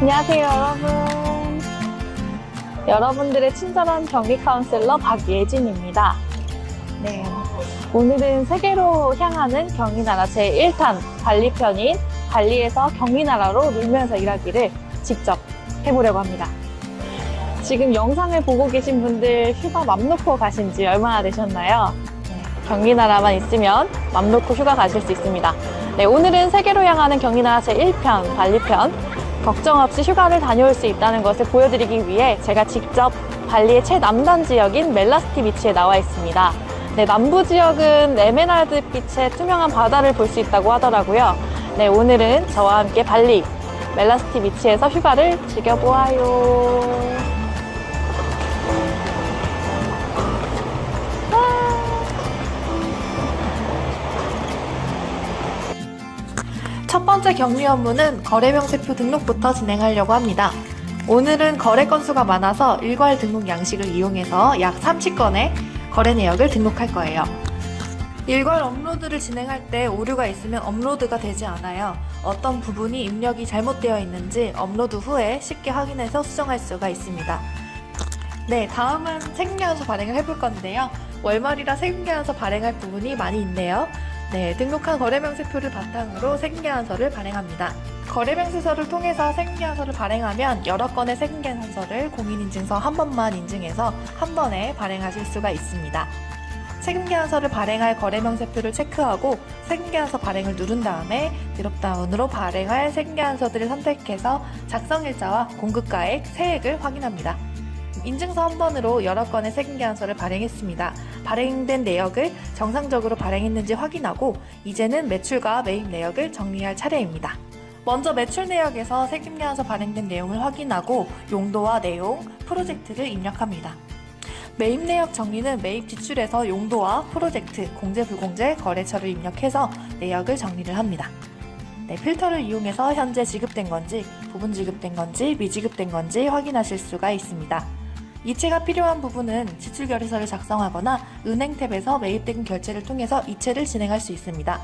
안녕하세요, 여러분. 여러분들의 친절한 격리 카운슬러 박예진입니다. 네, 오늘은 세계로 향하는 격리나라 제1탄 발리편인 발리에서 격리나라로 놀면서 일하기를 직접 해보려고 합니다. 지금 영상을 보고 계신 분들 휴가 맘 놓고 가신 지 얼마나 되셨나요? 네, 격리나라만 있으면 맘 놓고 휴가 가실 수 있습니다. 네, 오늘은 세계로 향하는 격리나라 제1편 발리편 걱정 없이 휴가를 다녀올 수 있다는 것을 보여드리기 위해 제가 직접 발리의 최남단 지역인 멜라스티 비치에 나와 있습니다. 네, 남부 지역은 에메랄드 빛의 투명한 바다를 볼 수 있다고 하더라고요. 네, 오늘은 저와 함께 발리 멜라스티 비치에서 휴가를 즐겨보아요. 첫 번째 격리 업무는 거래명세표 등록부터 진행하려고 합니다. 오늘은 거래 건수가 많아서 일괄 등록 양식을 이용해서 약 30건의 거래 내역을 등록할 거예요. 일괄 업로드를 진행할 때 오류가 있으면 업로드가 되지 않아요. 어떤 부분이 입력이 잘못되어 있는지 업로드 후에 쉽게 확인해서 수정할 수가 있습니다. 네, 다음은 세금계산서 발행을 해볼 건데요. 월말이라 세금계산서 발행할 부분이 많이 있네요. 네, 등록한 거래명세표를 바탕으로 세금계산서를 발행합니다. 거래명세서를 통해서 세금계산서를 발행하면 여러 건의 세금계산서를 공인인증서 한 번만 인증해서 한 번에 발행하실 수가 있습니다. 세금계산서를 발행할 거래명세표를 체크하고 세금계산서 발행을 누른 다음에 드롭다운으로 발행할 세금계산서들을 선택해서 작성일자와 공급가액, 세액을 확인합니다. 인증서 한 번으로 여러 건의 세금계산서를 발행했습니다. 발행된 내역을 정상적으로 발행했는지 확인하고 이제는 매출과 매입 내역을 정리할 차례입니다. 먼저 매출 내역에서 세금계산서 발행된 내용을 확인하고 용도와 내용, 프로젝트를 입력합니다. 매입 내역 정리는 매입 지출에서 용도와 프로젝트, 공제 불공제, 거래처를 입력해서 내역을 정리를 합니다. 네, 필터를 이용해서 현재 지급된 건지, 부분 지급된 건지, 미지급된 건지 확인하실 수가 있습니다. 이체가 필요한 부분은 지출결의서를 작성하거나 은행 탭에서 매입대금 결제를 통해서 이체를 진행할 수 있습니다.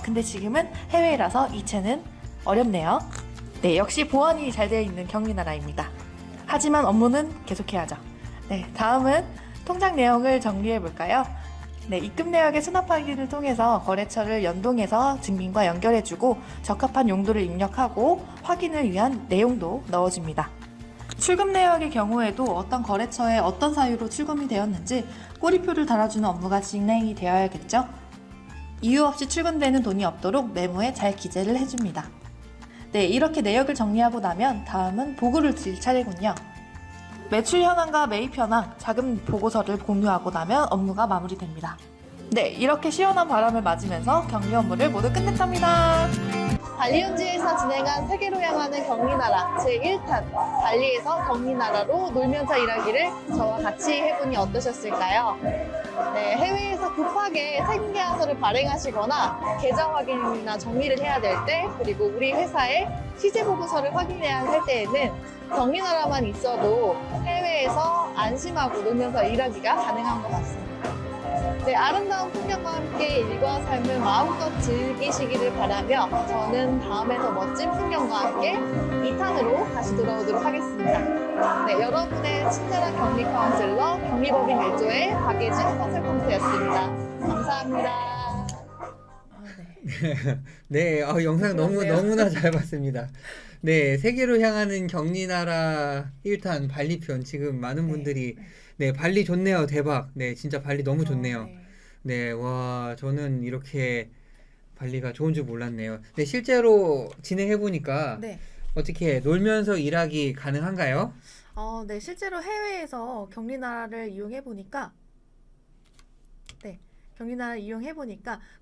근데 지금은 해외라서 이체는 어렵네요. 네, 역시 보안이 잘 되어 있는 격리나라입니다. 하지만 업무는 계속해야죠. 네, 다음은 통장 내용을 정리해 볼까요? 네, 입금 내역의 수납 확인을 통해서 거래처를 연동해서 증빙과 연결해주고 적합한 용도를 입력하고 확인을 위한 내용도 넣어줍니다. 출금 내역의 경우에도 어떤 거래처에 어떤 사유로 출금이 되었는지 꼬리표를 달아주는 업무가 진행이 되어야겠죠? 이유 없이 출금되는 돈이 없도록 메모에 잘 기재를 해줍니다. 네, 이렇게 내역을 정리하고 나면 다음은 보고를 드릴 차례군요. 매출 현황과 매입 현황, 자금 보고서를 공유하고 나면 업무가 마무리됩니다. 네, 이렇게 시원한 바람을 맞으면서 격리 업무를 모두 끝냈답니다. 발리현지에서 진행한 세계로 향하는 격리나라 제1탄 발리에서 격리나라로 놀면서 일하기를 저와 같이 해보니 어떠셨을까요? 네, 해외에서 급하게 세금계산서를 발행하시거나 계좌 확인이나 정리를 해야 될 때, 그리고 우리 회사의 시세보고서를 확인해야 할 때에는 격리나라만 있어도 해외에서 안심하고 놀면서 일하기가 가능한 것 같습니다. 네, 아름다운 풍경과 함께 일과 삶을 마음껏 즐기시기를 바라며 저는 다음에 더 멋진 풍경과 함께 2탄으로 다시 돌아오도록 하겠습니다. 네, 여러분의 친절한 격리 카운슬러 격리법인 1조의 박예진 컨설턴트였습니다. 감사합니다. 네, 영상 너무나 잘 봤습니다. 네, 세계로 향하는 격리나라 1탄 발리편 지금 많은 분들이 네, 발리 좋네요. 대박. 네, 진짜 발리 너무 좋네요. 네, 와, 저는 이렇게 발리가 좋은 줄 몰랐네요. 네, 실제로 진행해보니까 네. 어떻게 놀면서 일하기 가능한가요? 네, 실제로 해외에서 격리나라를 이용해 보니까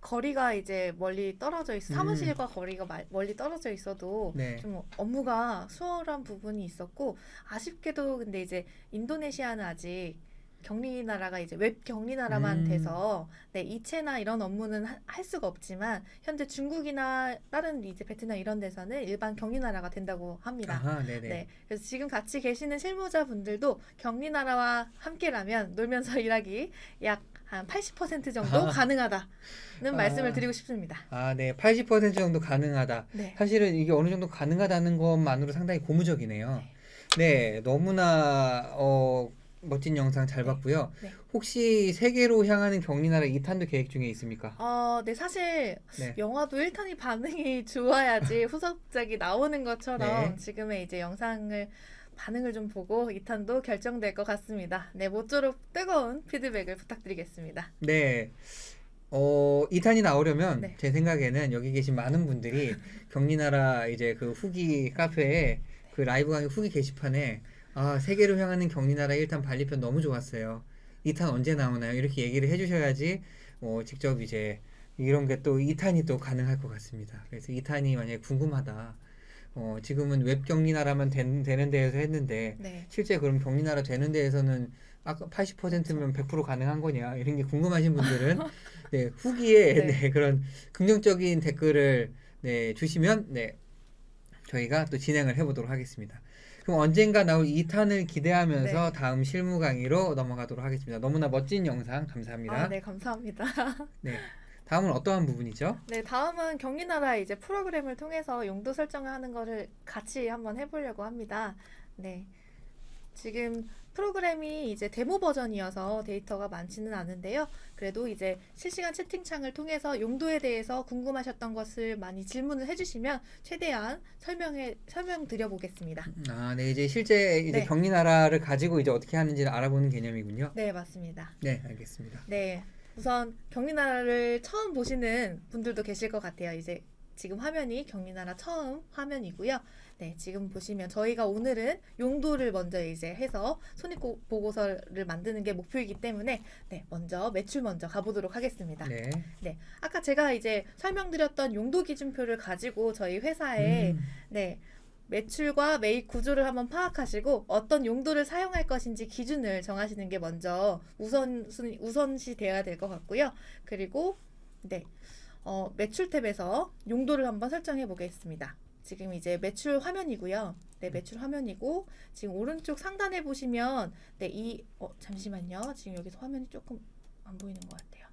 거리가 이제 멀리 떨어져 있어 사무실과 거리가 멀리 떨어져 있어도 네. 좀 업무가 수월한 부분이 있었고 아쉽게도 근데 이제 인도네시아는 아직 격리나라가 이제 웹 격리나라만 돼서 네, 이체나 이런 업무는 할 수가 없지만 현재 중국이나 다른 이제 베트남 이런 데서는 일반 격리나라가 된다고 합니다. 아하, 네네. 네, 그래서 지금 같이 계시는 실무자분들도 격리나라와 함께라면 놀면서 일하기 약 한 80% 정도 가능하다는 말씀을 드리고 싶습니다. 네, 80% 정도 가능하다. 네. 사실은 이게 어느 정도 가능하다는 것만으로 상당히 고무적이네요. 네, 너무나 멋진 영상 잘 봤고요. 네. 혹시 세계로 향하는 격리나라 2탄도 계획 중에 있습니까? 네, 사실 네. 영화도 1탄이 반응이 좋아야지 후속작이 나오는 것처럼 네. 지금의 이제 영상을 반응을 좀 보고 2탄도 결정될 것 같습니다. 네, 모쪼록 뜨거운 피드백을 부탁드리겠습니다. 네. 2탄이 나오려면 네. 제 생각에는 여기 계신 많은 분들이 격리나라 이제 그 후기 카페에 그 라이브 강의 후기 게시판에 세계로 향하는 격리나라 1탄 발리편 너무 좋았어요. 2탄 언제 나오나요? 이렇게 얘기를 해주셔야지 직접 이제 이런 게 또 2탄이 또 가능할 것 같습니다. 그래서 2탄이 만약에 궁금하다. 지금은 웹 격리나라만 되는 데에서 했는데 네. 실제 그럼 격리나라 되는 데에서는 아까 80%면 100% 가능한 거냐 이런 게 궁금하신 분들은 네, 후기에 네. 네, 그런 긍정적인 댓글을 네, 주시면 네, 저희가 또 진행을 해보도록 하겠습니다. 그럼 언젠가 나올 2탄을 기대하면서 네. 다음 실무 강의로 넘어가도록 하겠습니다. 너무나 멋진 영상 감사합니다. 네, 감사합니다. 네, 다음은 어떠한 부분이죠? 네, 다음은 경리나라 이제 프로그램을 통해서 용도 설정을 하는 거를 같이 한번 해보려고 합니다. 네, 지금 프로그램이 이제 데모 버전이어서 데이터가 많지는 않은데요. 그래도 이제 실시간 채팅창을 통해서 용도에 대해서 궁금하셨던 것을 많이 질문을 해주시면 최대한 설명드려 보겠습니다. 아, 네, 이제 실제 이제 네. 경리나라를 가지고 이제 어떻게 하는지를 알아보는 개념이군요. 네, 맞습니다. 네, 알겠습니다. 네, 우선 경리나라를 처음 보시는 분들도 계실 것 같아요. 이제 지금 화면이 경리나라 처음 화면이고요. 네, 지금 보시면 저희가 오늘은 용도를 먼저 이제 해서 손익보고서를 만드는 게 목표이기 때문에 네, 먼저 매출 먼저 가보도록 하겠습니다. 네. 네, 아까 제가 이제 설명드렸던 용도 기준표를 가지고 저희 회사에 네, 매출과 매입 구조를 한번 파악하시고 어떤 용도를 사용할 것인지 기준을 정하시는 게 먼저 우선시 돼야 될 것 같고요. 그리고 네, 매출 탭에서 용도를 한번 설정해 보겠습니다. 지금 이제 매출 화면이고요. 네, 매출 화면이고 지금 오른쪽 상단에 보시면 네, 잠시만요. 지금 여기서 화면이 조금 안 보이는 것 같아요.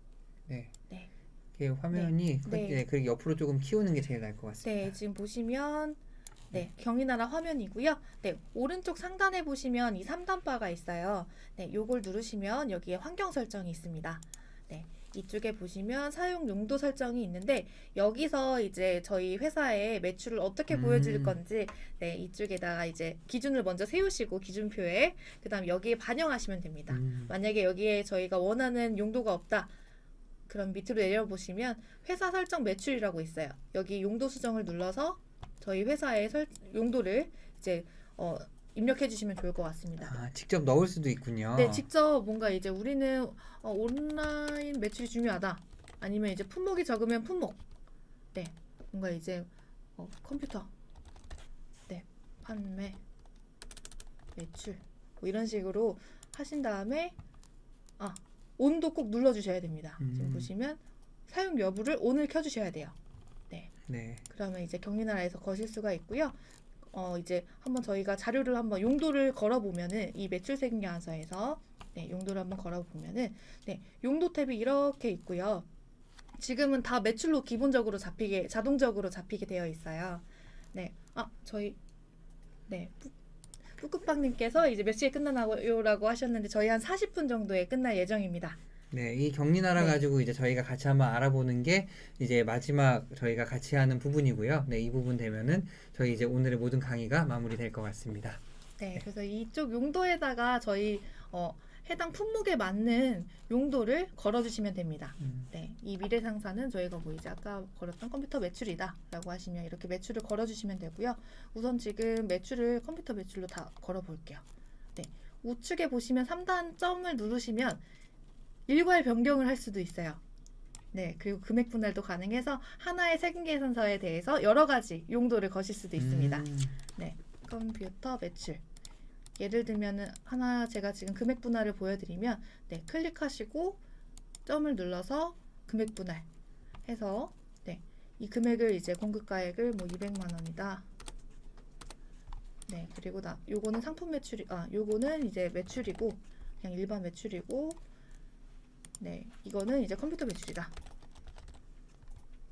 네. 네. 이게 화면이 네. 네, 그리고 옆으로 조금 키우는 게 제일 나을 것 같습니다. 네, 지금 보시면 네, 경리나라 화면이고요. 네, 오른쪽 상단에 보시면 이 3단 바가 있어요. 네, 요걸 누르시면 여기에 환경 설정이 있습니다. 네, 이쪽에 보시면 사용 용도 설정이 있는데 여기서 이제 저희 회사의 매출을 어떻게 보여줄 건지 네, 이쪽에다가 이제 기준을 먼저 세우시고 기준표에 그다음 여기에 반영하시면 됩니다. 만약에 여기에 저희가 원하는 용도가 없다. 그럼 밑으로 내려보시면 회사 설정 매출이라고 있어요. 여기 용도 수정을 눌러서 저희 회사의 용도를 이제 입력해 주시면 좋을 것 같습니다. 아, 직접 넣을 수도 있군요. 네, 직접 뭔가 이제 우리는 온라인 매출이 중요하다. 아니면 이제 품목이 적으면 품목. 네, 뭔가 이제 컴퓨터. 네, 판매, 매출. 뭐 이런 식으로 하신 다음에 온도 꼭 눌러주셔야 됩니다. 지금 보시면 사용 여부를 온을 켜주셔야 돼요. 네. 네. 그러면 이제 경리나라에서 거실 수가 있고요. 이제 한번 저희가 자료를 한번 용도를 걸어보면은 이 매출 세금계산서에서 네, 용도를 한번 걸어보면은 네, 용도 탭이 이렇게 있고요. 지금은 다 매출로 기본적으로 자동적으로 잡히게 되어 있어요. 네, 저희 네, 뿌꾸빵님께서 이제 몇 시에 끝나나요라고 하셨는데 저희 한 40분 정도에 끝날 예정입니다. 네, 이 경리나라 네. 가지고 이제 저희가 같이 한번 알아보는 게 이제 마지막 저희가 같이 하는 부분이고요. 네, 이 부분 되면은 저희 이제 오늘의 모든 강의가 마무리될 것 같습니다. 네, 그래서 이쪽 용도에다가 저희 해당 품목에 맞는 용도를 걸어주시면 됩니다. 네, 이 미래상사는 저희가 뭐 이제 아까 걸었던 컴퓨터 매출이다라고 하시면 이렇게 매출을 걸어주시면 되고요. 우선 지금 매출을 컴퓨터 매출로 다 걸어볼게요. 네, 우측에 보시면 3단 점을 누르시면 일괄 변경을 할 수도 있어요. 네, 그리고 금액 분할도 가능해서 하나의 세금계산서에 대해서 여러 가지 용도를 거실 수도 있습니다. 네, 컴퓨터 매출. 예를 들면은 하나 제가 지금 금액 분할을 보여드리면 네, 클릭하시고 점을 눌러서 금액 분할 해서 네, 이 금액을 이제 공급가액을 뭐 200만 원이다. 네, 그리고 요거는 상품 매출이 요거는 이제 매출이고 그냥 일반 매출이고 네, 이거는 이제 컴퓨터 매출이다.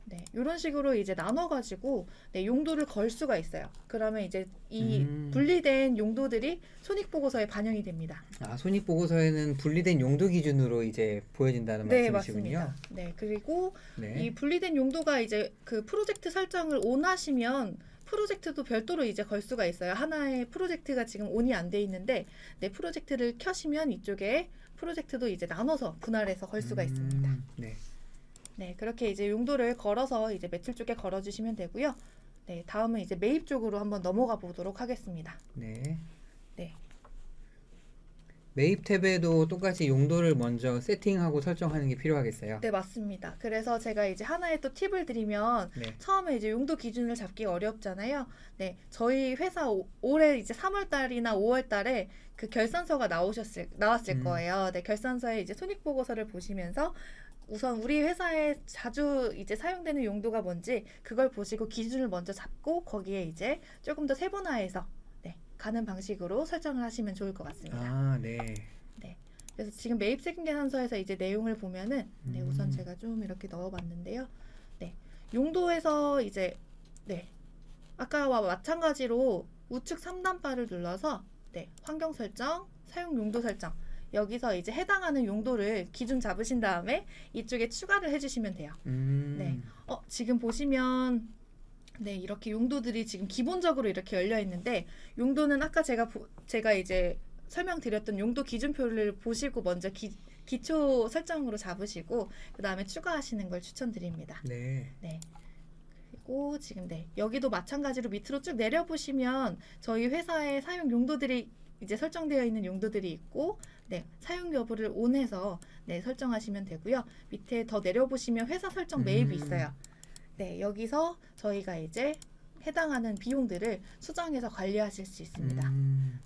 네, 이런 식으로 이제 나눠가지고 네, 용도를 걸 수가 있어요. 그러면 이제 이 분리된 용도들이 손익보고서에 반영이 됩니다. 아, 손익보고서에는 분리된 용도 기준으로 이제 보여진다는 네, 말씀이시군요. 맞습니다. 네, 그리고 네. 이 분리된 용도가 이제 그 프로젝트 설정을 온 하시면 프로젝트도 별도로 이제 걸 수가 있어요. 하나의 프로젝트가 지금 온이 안 돼 있는데 네, 프로젝트를 켜시면 이쪽에 프로젝트도 이제 나눠서 분할해서 걸 수가 있습니다. 네. 네, 그렇게 이제 용도를 걸어서 이제 매출 쪽에 걸어주시면 되고요. 네, 다음은 이제 매입 쪽으로 한번 넘어가 보도록 하겠습니다. 네. 네. 매입 탭에도 똑같이 용도를 먼저 세팅하고 설정하는 게 필요하겠어요. 네, 맞습니다. 그래서 제가 이제 하나의 또 팁을 드리면 네. 처음에 이제 용도 기준을 잡기가 어렵잖아요. 네, 저희 회사 올해 이제 3월 달이나 5월 달에 그 결산서가 나왔을 거예요. 네, 결산서에 이제 손익보고서를 보시면서 우선 우리 회사에 자주 이제 사용되는 용도가 뭔지 그걸 보시고 기준을 먼저 잡고 거기에 이제 조금 더 세분화해서 네, 가는 방식으로 설정을 하시면 좋을 것 같습니다. 아, 네. 네. 그래서 지금 매입 세금 계산서에서 이제 내용을 보면은 네, 우선 제가 좀 이렇게 넣어봤는데요. 네, 용도에서 이제 네, 아까와 마찬가지로 우측 3단 바를 눌러서 네, 환경 설정, 사용 용도 설정 여기서 이제 해당하는 용도를 기준 잡으신 다음에 이쪽에 추가를 해주시면 돼요. 네. 지금 보시면 네, 이렇게 용도들이 지금 기본적으로 이렇게 열려 있는데 용도는 아까 제가 이제 설명드렸던 용도 기준표를 보시고 먼저 기초 설정으로 잡으시고 그 다음에 추가하시는 걸 추천드립니다. 네. 네. 그리고 지금 네, 여기도 마찬가지로 밑으로 쭉 내려보시면 저희 회사의 사용 용도들이 이제 설정되어 있는 용도들이 있고 네, 사용 여부를 ON해서 네, 설정하시면 되고요. 밑에 더 내려보시면 회사 설정 매입이 있어요. 네, 여기서 저희가 이제 해당하는 비용들을 수정해서 관리하실 수 있습니다.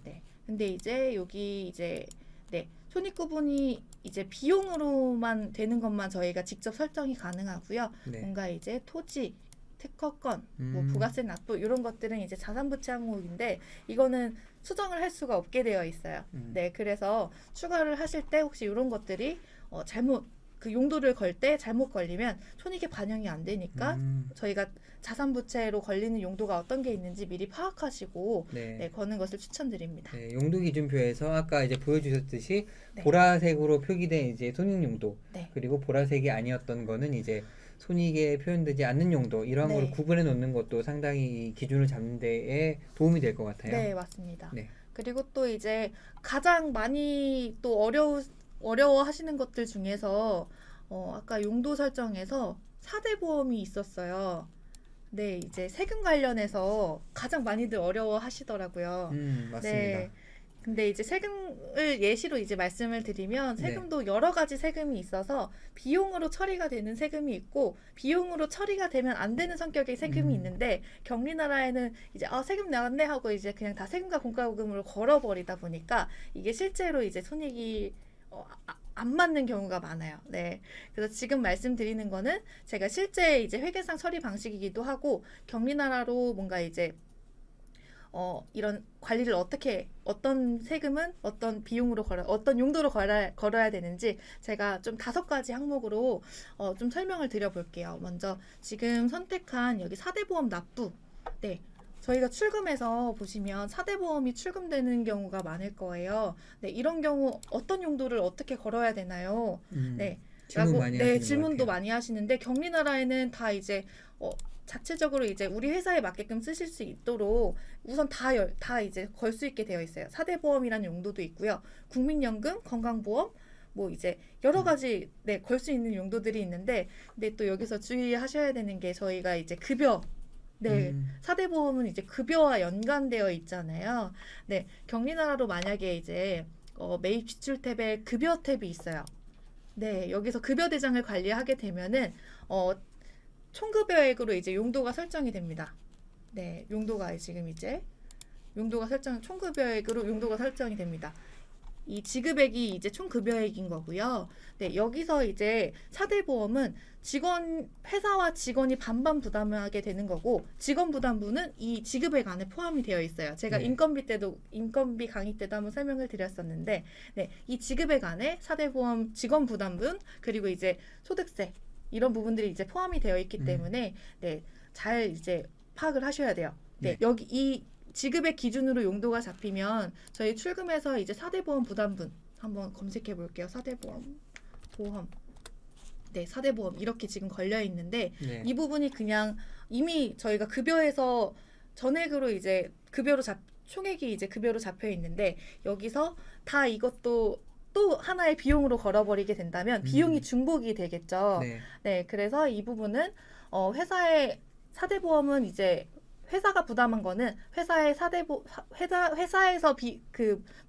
네. 근데 이제 여기 이제 네, 손익구분이 이제 비용으로만 되는 것만 저희가 직접 설정이 가능하고요. 네. 뭔가 이제 토지, 특허권, 뭐 부가세 납부 이런 것들은 이제 자산부채 항목인데 이거는 수정을 할 수가 없게 되어 있어요. 네, 그래서 추가를 하실 때 혹시 이런 것들이 잘못 그 용도를 걸 때 잘못 걸리면 손익에 반영이 안 되니까 저희가 자산부채로 걸리는 용도가 어떤 게 있는지 미리 파악하시고 네. 네, 거는 것을 추천드립니다. 네, 용도 기준표에서 아까 이제 보여주셨듯이 네. 보라색으로 표기된 이제 손익 용도 네. 그리고 보라색이 아니었던 거는 이제 손익에 표현되지 않는 용도 이러한 네. 걸 구분해 놓는 것도 상당히 이 기준을 잡는 데에 도움이 될 것 같아요. 네, 맞습니다. 네. 그리고 또 이제 가장 많이 또 어려워 하시는 것들 중에서 아까 용도 설정에서 4대 보험이 있었어요. 네, 이제 세금 관련해서 가장 많이들 어려워 하시더라고요. 맞습니다. 네. 근데 이제 세금을 예시로 이제 말씀을 드리면 세금도 여러 가지 세금이 있어서 비용으로 처리가 되는 세금이 있고 비용으로 처리가 되면 안 되는 성격의 세금이 있는데 경리나라에는 이제 세금 나왔네 하고 이제 그냥 다 세금과 공과금으로 걸어버리다 보니까 이게 실제로 이제 손익이 안 맞는 경우가 많아요. 네. 그래서 지금 말씀드리는 거는 제가 실제 이제 회계상 처리 방식이기도 하고 경리나라로 뭔가 이제 이런 관리를 어떤 세금은 어떤 비용으로 어떤 용도로 걸어야 되는지 제가 좀 5가지 항목으로 좀 설명을 드려볼게요. 먼저 지금 선택한 여기 4대 보험 납부. 네. 저희가 출금해서 보시면 4대 보험이 출금되는 경우가 많을 거예요. 네, 이런 경우 어떤 용도를 어떻게 걸어야 되나요? 네. 질문 많이 하시는 질문도 것 같아요. 많이 하시는데 경리나라에는 다 이제 자체적으로 이제 우리 회사에 맞게끔 쓰실 수 있도록 우선 다 이제 걸 수 있게 되어 있어요. 4대 보험이라는 용도도 있고요. 국민연금, 건강보험, 뭐 이제 여러 가지 걸 수 있는 용도들이 있는데 근데 또 여기서 주의하셔야 되는 게 저희가 이제 급여 4대 보험은 이제 급여와 연관되어 있잖아요. 네, 경리나라로 만약에 이제 매입 지출 탭에 급여 탭이 있어요. 네, 여기서 급여 대장을 관리하게 되면은 총급여액으로 이제 용도가 설정이 됩니다. 네, 용도가 지금 이제 총급여액으로 용도가 설정이 됩니다. 이 지급액이 이제 총급여액인 거고요. 네, 여기서 이제 4대 보험은 회사와 직원이 반반 부담하게 되는 거고, 직원 부담분은 이 지급액 안에 포함이 되어 있어요. 제가 인건비 강의 때도 한번 설명을 드렸었는데, 네, 이 지급액 안에 4대 보험 직원 부담분, 그리고 이제 소득세, 이런 부분들이 이제 포함이 되어 있기 때문에, 네, 잘 이제 파악을 하셔야 돼요. 네, 여기 이 지급액 기준으로 용도가 잡히면 저희 출금해서 이제 4대 보험 부담분 한번 검색해 볼게요. 4대 보험. 네, 4대 보험 이렇게 지금 걸려 있는데 이 부분이 그냥 이미 저희가 급여에서 전액으로 이제 총액이 이제 급여로 잡혀 있는데 여기서 다 이것도 또 하나의 비용으로 걸어버리게 된다면 비용이 중복이 되겠죠. 네, 그래서 이 부분은 회사의 4대 보험은 이제 회사가 부담한 거는 회사에서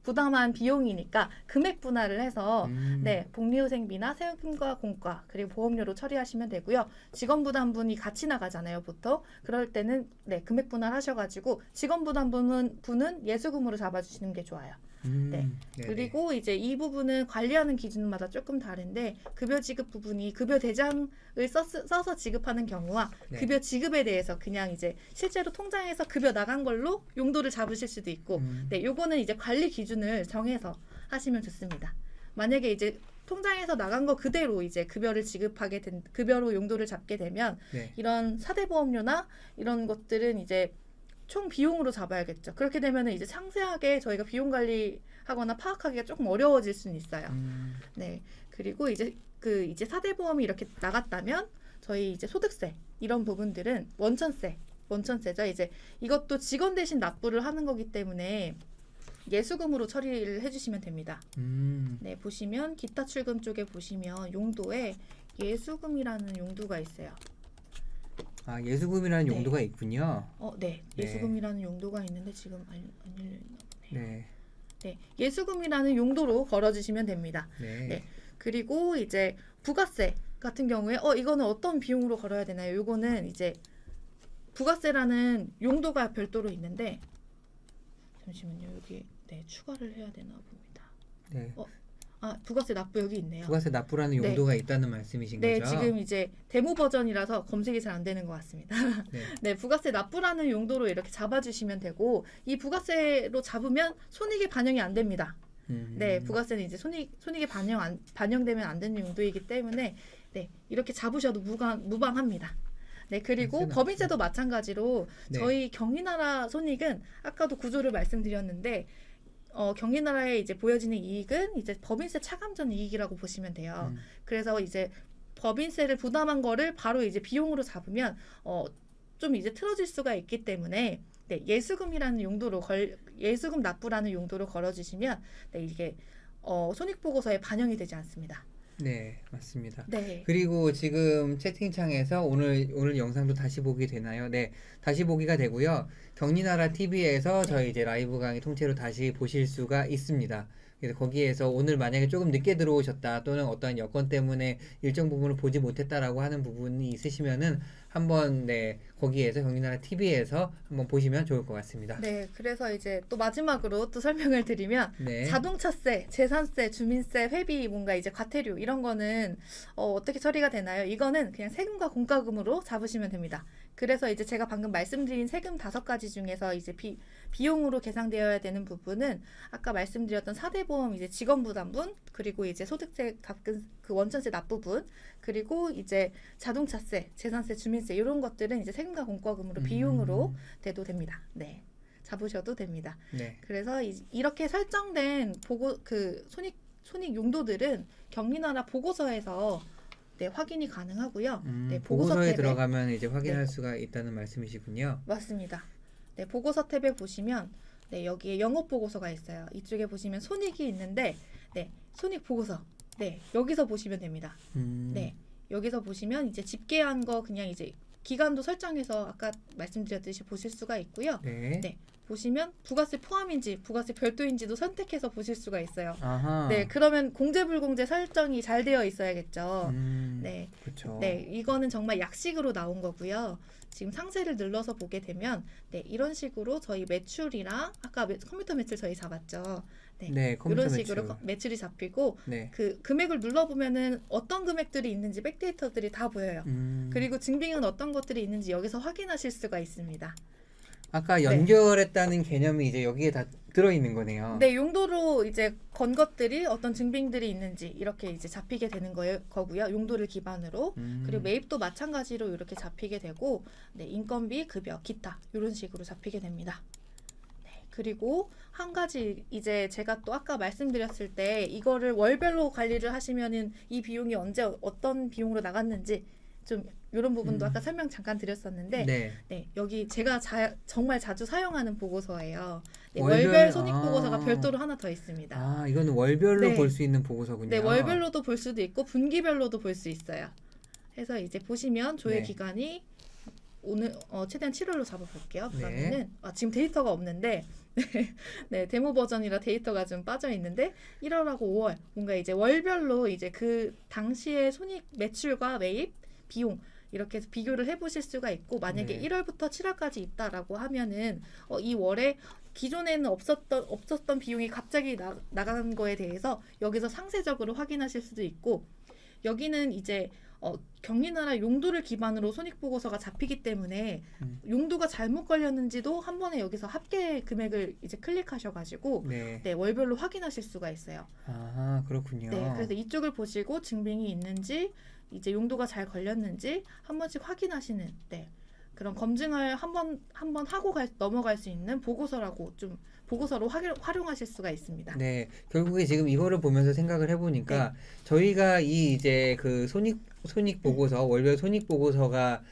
부담한 비용이니까 금액 분할을 해서 네, 복리후생비나 세금과 공과 그리고 보험료로 처리하시면 되고요. 직원 부담분이 같이 나가잖아요, 보통. 그럴 때는 네, 금액 분할하셔가지고 직원 부담분은 예수금으로 잡아주시는 게 좋아요. 네. 네네. 그리고 이제 이 부분은 관리하는 기준마다 조금 다른데 급여 지급 부분이 급여 대장을 써서 지급하는 경우와 네. 급여 지급에 대해서 그냥 이제 실제로 통장에서 급여 나간 걸로 용도를 잡으실 수도 있고 네, 요거는 이제 관리 기준을 정해서 하시면 좋습니다. 만약에 이제 통장에서 나간 거 그대로 이제 급여를 지급하게 된 급여로 용도를 잡게 되면 네. 이런 사대보험료나 이런 것들은 이제 총 비용으로 잡아야겠죠. 그렇게 되면은 이제 상세하게 저희가 비용 관리하거나 파악하기가 조금 어려워질 수는 있어요. 네. 그리고 이제 이제 사대보험이 이렇게 나갔다면 저희 이제 소득세 이런 부분들은 원천세죠. 이제 이것도 직원 대신 납부를 하는 거기 때문에 예수금으로 처리를 해주시면 됩니다. 네, 보시면 기타 출금 쪽에 보시면 용도에 예수금이라는 용도가 있어요. 아, 예수금이라는 네. 용도가 있군요. 네, 네. 예수금이라는 용도가 있는데 지금 안 열렸나 보네요. 네. 네, 예수금이라는 용도로 걸어주시면 됩니다. 네. 네. 그리고 이제 부가세 같은 경우에 이거는 어떤 비용으로 걸어야 되나요? 요거는 이제 부가세라는 용도가 별도로 있는데 잠시만요. 여기 네, 추가를 해야 되나 봅니다. 네. 부가세 납부 여기 있네요. 부가세 납부라는 네. 용도가 있다는 말씀이신 네, 거죠? 지금 이제 데모 버전이라서 검색이 잘 안 되는 것 같습니다. 네. 네, 부가세 납부라는 용도로 이렇게 잡아주시면 되고 이 부가세로 잡으면 손익이 반영이 안 됩니다. 네, 부가세는 이제 손익이 반영되면 안 되는 용도이기 때문에 네, 이렇게 잡으셔도 무방합니다. 네, 그리고 부가세 법인세도 마찬가지로 네. 저희 경리나라 손익은 아까도 구조를 말씀드렸는데 경리나라에 이제 보여지는 이익은 이제 법인세 차감 전 이익이라고 보시면 돼요. 그래서 이제 법인세를 부담한 거를 바로 이제 비용으로 잡으면 좀 이제 틀어질 수가 있기 때문에 네, 예수금이라는 용도로 예수금 납부라는 용도로 걸어주시면 네, 이게 손익 보고서에 반영이 되지 않습니다. 네, 맞습니다. 네. 그리고 지금 채팅창에서 오늘 영상도 다시 보기 되나요? 네, 다시 보기가 되고요. 경리나라 TV에서 저희 이제 라이브 강의 통째로 다시 보실 수가 있습니다. 그래서 거기에서 오늘 만약에 조금 늦게 들어오셨다 또는 어떤 여건 때문에 일정 부분을 보지 못했다라고 하는 부분이 있으시면은 한번 네, 거기에서 경리나라 TV에서 한번 보시면 좋을 것 같습니다. 네, 그래서 이제 또 마지막으로 또 설명을 드리면 네. 자동차세, 재산세, 주민세, 회비, 뭔가 이제 과태료 이런 거는 어떻게 처리가 되나요? 이거는 그냥 세금과 공과금으로 잡으시면 됩니다. 그래서 이제 제가 방금 말씀드린 세금 5가지 중에서 이제 비용으로 계상되어야 되는 부분은 아까 말씀드렸던 사대보험 이제 직원부담분 그리고 이제 소득세 그 원천세 납부분 그리고 이제 자동차세, 재산세, 주민세 이런 것들은 이제 세금과 공과금으로 비용으로 대도 됩니다. 네, 잡으셔도 됩니다. 네. 그래서 이렇게 설정된 손익 용도들은 경리나라 보고서에서 네, 확인이 가능하고요. 네, 보고서에 탭에 들어가면 이제 확인할 네. 수가 있다는 말씀이시군요. 맞습니다. 네, 보고서 탭에 보시면 네, 여기에 영업 보고서가 있어요. 이쪽에 보시면 손익이 있는데 네, 손익 보고서. 네, 여기서 보시면 됩니다. 네, 여기서 보시면 이제 집계한 거 그냥 이제 기간도 설정해서 아까 말씀드렸듯이 보실 수가 있고요. 네. 네, 보시면 부가세 포함인지 부가세 별도인지도 선택해서 보실 수가 있어요. 아하. 네, 그러면 공제불공제 설정이 잘 되어 있어야겠죠. 네, 그렇죠. 네, 이거는 정말 약식으로 나온 거고요. 지금 상세를 눌러서 보게 되면 네, 이런 식으로 저희 매출이랑 아까 컴퓨터 매출 저희 잡았죠. 네, 컴퓨터 이런 매출. 식으로 매출이 잡히고 네. 그 금액을 눌러보면은 어떤 금액들이 있는지 백데이터들이 다 보여요. 그리고 증빙은 어떤 것들이 있는지 여기서 확인하실 수가 있습니다. 아까 연결했다는 개념이 이제 여기에 다 들어있는 거네요. 네, 용도로 이제 건 것들이 어떤 증빙들이 있는지 이렇게 이제 잡히게 되는 거고요. 용도를 기반으로. 그리고 매입도 마찬가지로 이렇게 잡히게 되고, 네, 인건비, 급여, 기타 이런 식으로 잡히게 됩니다. 네, 그리고 한 가지 이제 제가 또 아까 말씀드렸을 때 이거를 월별로 관리를 하시면은 이 비용이 언제 어떤 비용으로 나갔는지 좀 이런 부분도 아까 설명 잠깐 드렸었는데 네. 네, 여기 제가 정말 자주 사용하는 보고서예요. 네, 월별, 월별 손익 보고서가 별도로 하나 더 있습니다. 아, 이거는 월별로 네. 볼 수 있는 보고서군요. 네, 월별로도 볼 수도 있고 분기별로도 볼 수 있어요. 해서 이제 보시면 조회 네. 기간이 오늘 최대한 7월로 잡아볼게요. 네. 그러면은 지금 데이터가 없는데 네, 데모 버전이라 데이터가 좀 빠져 있는데 1월하고 5월 뭔가 이제 월별로 이제 그 당시의 손익 매출과 매입 비용 이렇게 해서 비교를 해보실 수가 있고 만약에 네. 1월부터 7월까지 있다라고 하면은 이 월에 기존에는 없었던 비용이 갑자기 나간 거에 대해서 여기서 상세적으로 확인하실 수도 있고 여기는 이제 경리나라 용도를 기반으로 손익보고서가 잡히기 때문에 용도가 잘못 걸렸는지도 한 번에 여기서 합계 금액을 이제 클릭하셔가지고 네. 네, 월별로 확인하실 수가 있어요. 아, 그렇군요. 네, 그래서 이쪽을 보시고 증빙이 있는지 이제 용도가 잘 걸렸는지 한 번씩 확인하시는 네, 그런 검증을 한 번 하고 넘어갈 수 있는 보고서라고 좀 보고서로 활용하실 수가 있습니다. 네, 결국에 지금 이거를 보면서 생각을 해보니까 저희가 이 이제 그 손익 보고서, 월별 손익 보고서가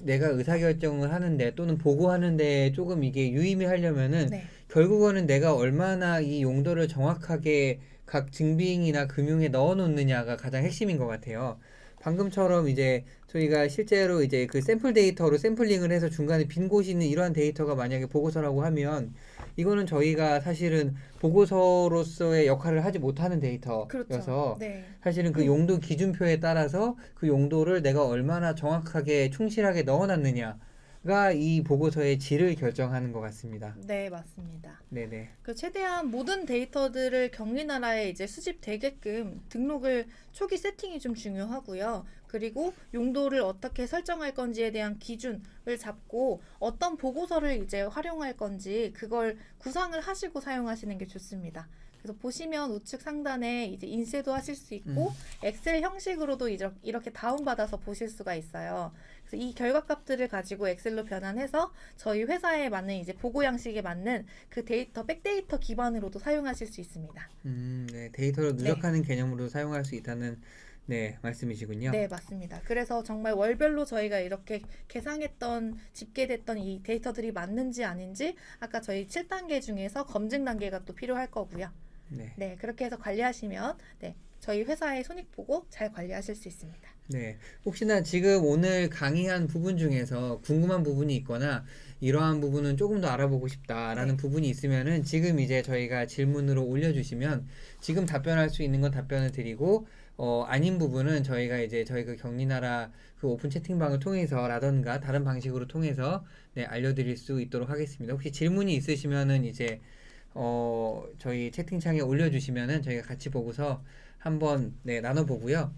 내가 의사결정을 하는데 또는 보고하는데 조금 이게 유의미하려면은 네, 결국은 내가 얼마나 이 용도를 정확하게 각 증빙이나 금융에 넣어 놓느냐가 가장 핵심인 것 같아요. 방금처럼 이제 저희가 실제로 이제 그 샘플 데이터로 샘플링을 해서 중간에 빈 곳이 있는 이러한 데이터가 만약에 보고서라고 하면 이거는 저희가 사실은 보고서로서의 역할을 하지 못하는 데이터여서 그렇죠. 네, 사실은 그 용도 기준표에 따라서 그 용도를 내가 얼마나 정확하게 충실하게 넣어놨느냐가 이 보고서의 질을 결정하는 것 같습니다. 네, 맞습니다. 네네. 그 최대한 모든 데이터들을 경리나라에 이제 수집되게끔 등록을 초기 세팅이 좀 중요하고요. 그리고 용도를 어떻게 설정할 건지에 대한 기준을 잡고 어떤 보고서를 이제 활용할 건지 그걸 구상을 하시고 사용하시는 게 좋습니다. 그래서 보시면 우측 상단에 이제 인쇄도 하실 수 있고 엑셀 형식으로도 이렇게 다운받아서 보실 수가 있어요. 그래서 이 결과값들을 가지고 엑셀로 변환해서 저희 회사에 맞는 이제 보고 양식에 맞는 그 데이터, 백데이터 기반으로도 사용하실 수 있습니다. 네, 데이터를 누적하는 개념으로 사용할 수 있다는 네, 말씀이시군요. 네, 맞습니다. 그래서 정말 월별로 저희가 이렇게 계상했던, 집계됐던 이 데이터들이 맞는지 아닌지 아까 저희 7단계 중에서 검증 단계가 또 필요할 거고요. 네. 네, 그렇게 해서 관리하시면 네, 저희 회사의 손익보고 잘 관리하실 수 있습니다. 네. 혹시나 지금 오늘 강의한 부분 중에서 궁금한 부분이 있거나 이러한 부분은 조금 더 알아보고 싶다라는 부분이 있으면은 지금 이제 저희가 질문으로 올려주시면 지금 답변할 수 있는 건 답변을 드리고 아닌 부분은 저희가 이제 저희 그 경리나라 그 오픈 채팅방을 통해서라던가 다른 방식으로 통해서 네, 알려드릴 수 있도록 하겠습니다. 혹시 질문이 있으시면은 이제 저희 채팅창에 올려주시면은 저희가 같이 보고서 한번 네, 나눠보고요.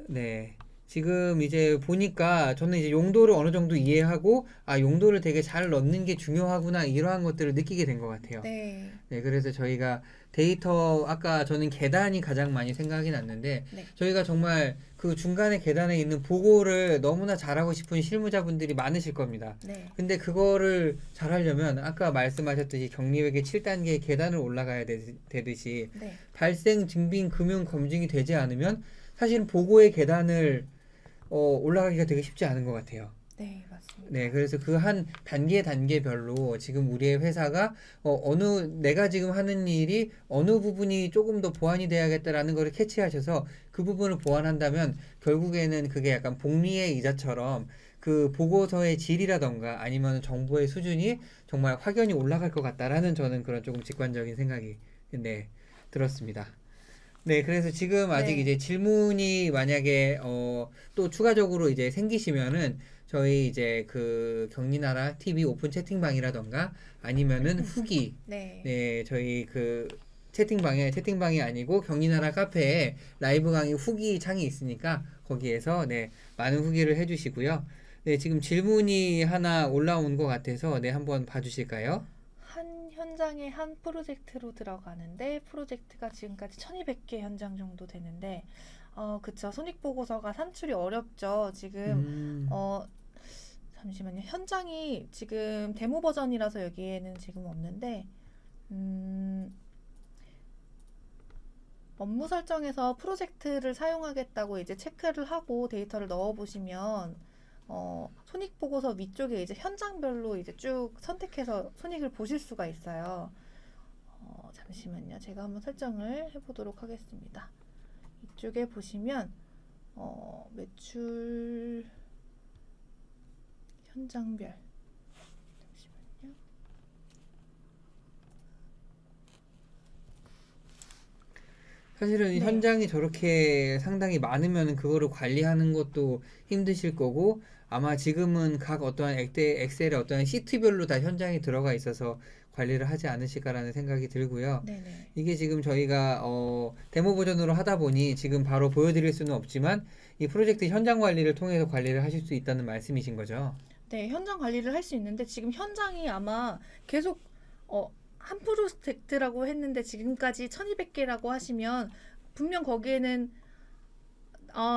네. 지금 이제 보니까 저는 이제 용도를 어느 정도 이해하고 용도를 되게 잘 넣는 게 중요하구나 이러한 것들을 느끼게 된 것 같아요. 네, 네, 그래서 저희가 데이터 아까 저는 계단이 가장 많이 생각이 났는데 네. 저희가 정말 그 중간에 계단에 있는 보고를 너무나 잘하고 싶은 실무자분들이 많으실 겁니다. 네, 근데 그거를 잘하려면 아까 말씀하셨듯이 경리회계 7단계 계단을 올라가야 되듯이 네, 발생 증빙 금융 검증이 되지 않으면 사실 보고의 계단을 올라가기가 되게 쉽지 않은 것 같아요. 네, 맞습니다. 네, 그래서 그 한 단계별로 지금 우리의 회사가 내가 지금 하는 일이 어느 부분이 조금 더 보완이 돼야겠다라는 거를 캐치하셔서 그 부분을 보완한다면 결국에는 그게 약간 복리의 이자처럼 그 보고서의 질이라던가 아니면 정보의 수준이 정말 확연히 올라갈 것 같다라는 저는 그런 조금 직관적인 생각이 네, 들었습니다. 네, 그래서 지금 아직 네. 이제 질문이 만약에 또 추가적으로 이제 생기시면은 저희 이제 그 경리나라 TV 오픈 채팅방이라던가 아니면은 후기 네, 네, 저희 그 채팅방이 아니고 경리나라 카페에 라이브 강의 후기 창이 있으니까 거기에서 네, 많은 후기를 해주시고요. 네, 지금 질문이 하나 올라온 것 같아서 네, 한번 봐주실까요? 한 현장에 한 프로젝트로 들어가는데 프로젝트가 지금까지 1200개 현장 정도 되는데 그쵸. 손익보고서가 산출이 어렵죠. 지금 잠시만요. 현장이 지금 데모 버전이라서 여기에는 지금 없는데 업무 설정에서 프로젝트를 사용하겠다고 이제 체크를 하고 데이터를 넣어 보시면 손익보고서 위쪽에 이제 현장별로 이제 쭉 선택해서 손익을 보실 수가 있어요. 잠시만요. 제가 한번 설정을 해보도록 하겠습니다. 이쪽에 보시면 매출 현장별 잠시만요. 사실은 네. 현장이 저렇게 상당히 많으면 그거를 관리하는 것도 힘드실 거고 아마 지금은 각 어떠한 엑셀의 어떠한 시트별로 다 현장에 들어가 있어서 관리를 하지 않으실까라는 생각이 들고요. 네네. 이게 지금 저희가 데모 버전으로 하다 보니 지금 바로 보여드릴 수는 없지만 이 프로젝트 현장 관리를 통해서 관리를 하실 수 있다는 말씀이신 거죠? 네, 현장 관리를 할 수 있는데 지금 현장이 아마 계속 한 프로젝트라고 했는데 지금까지 1200개라고 하시면 분명 거기에는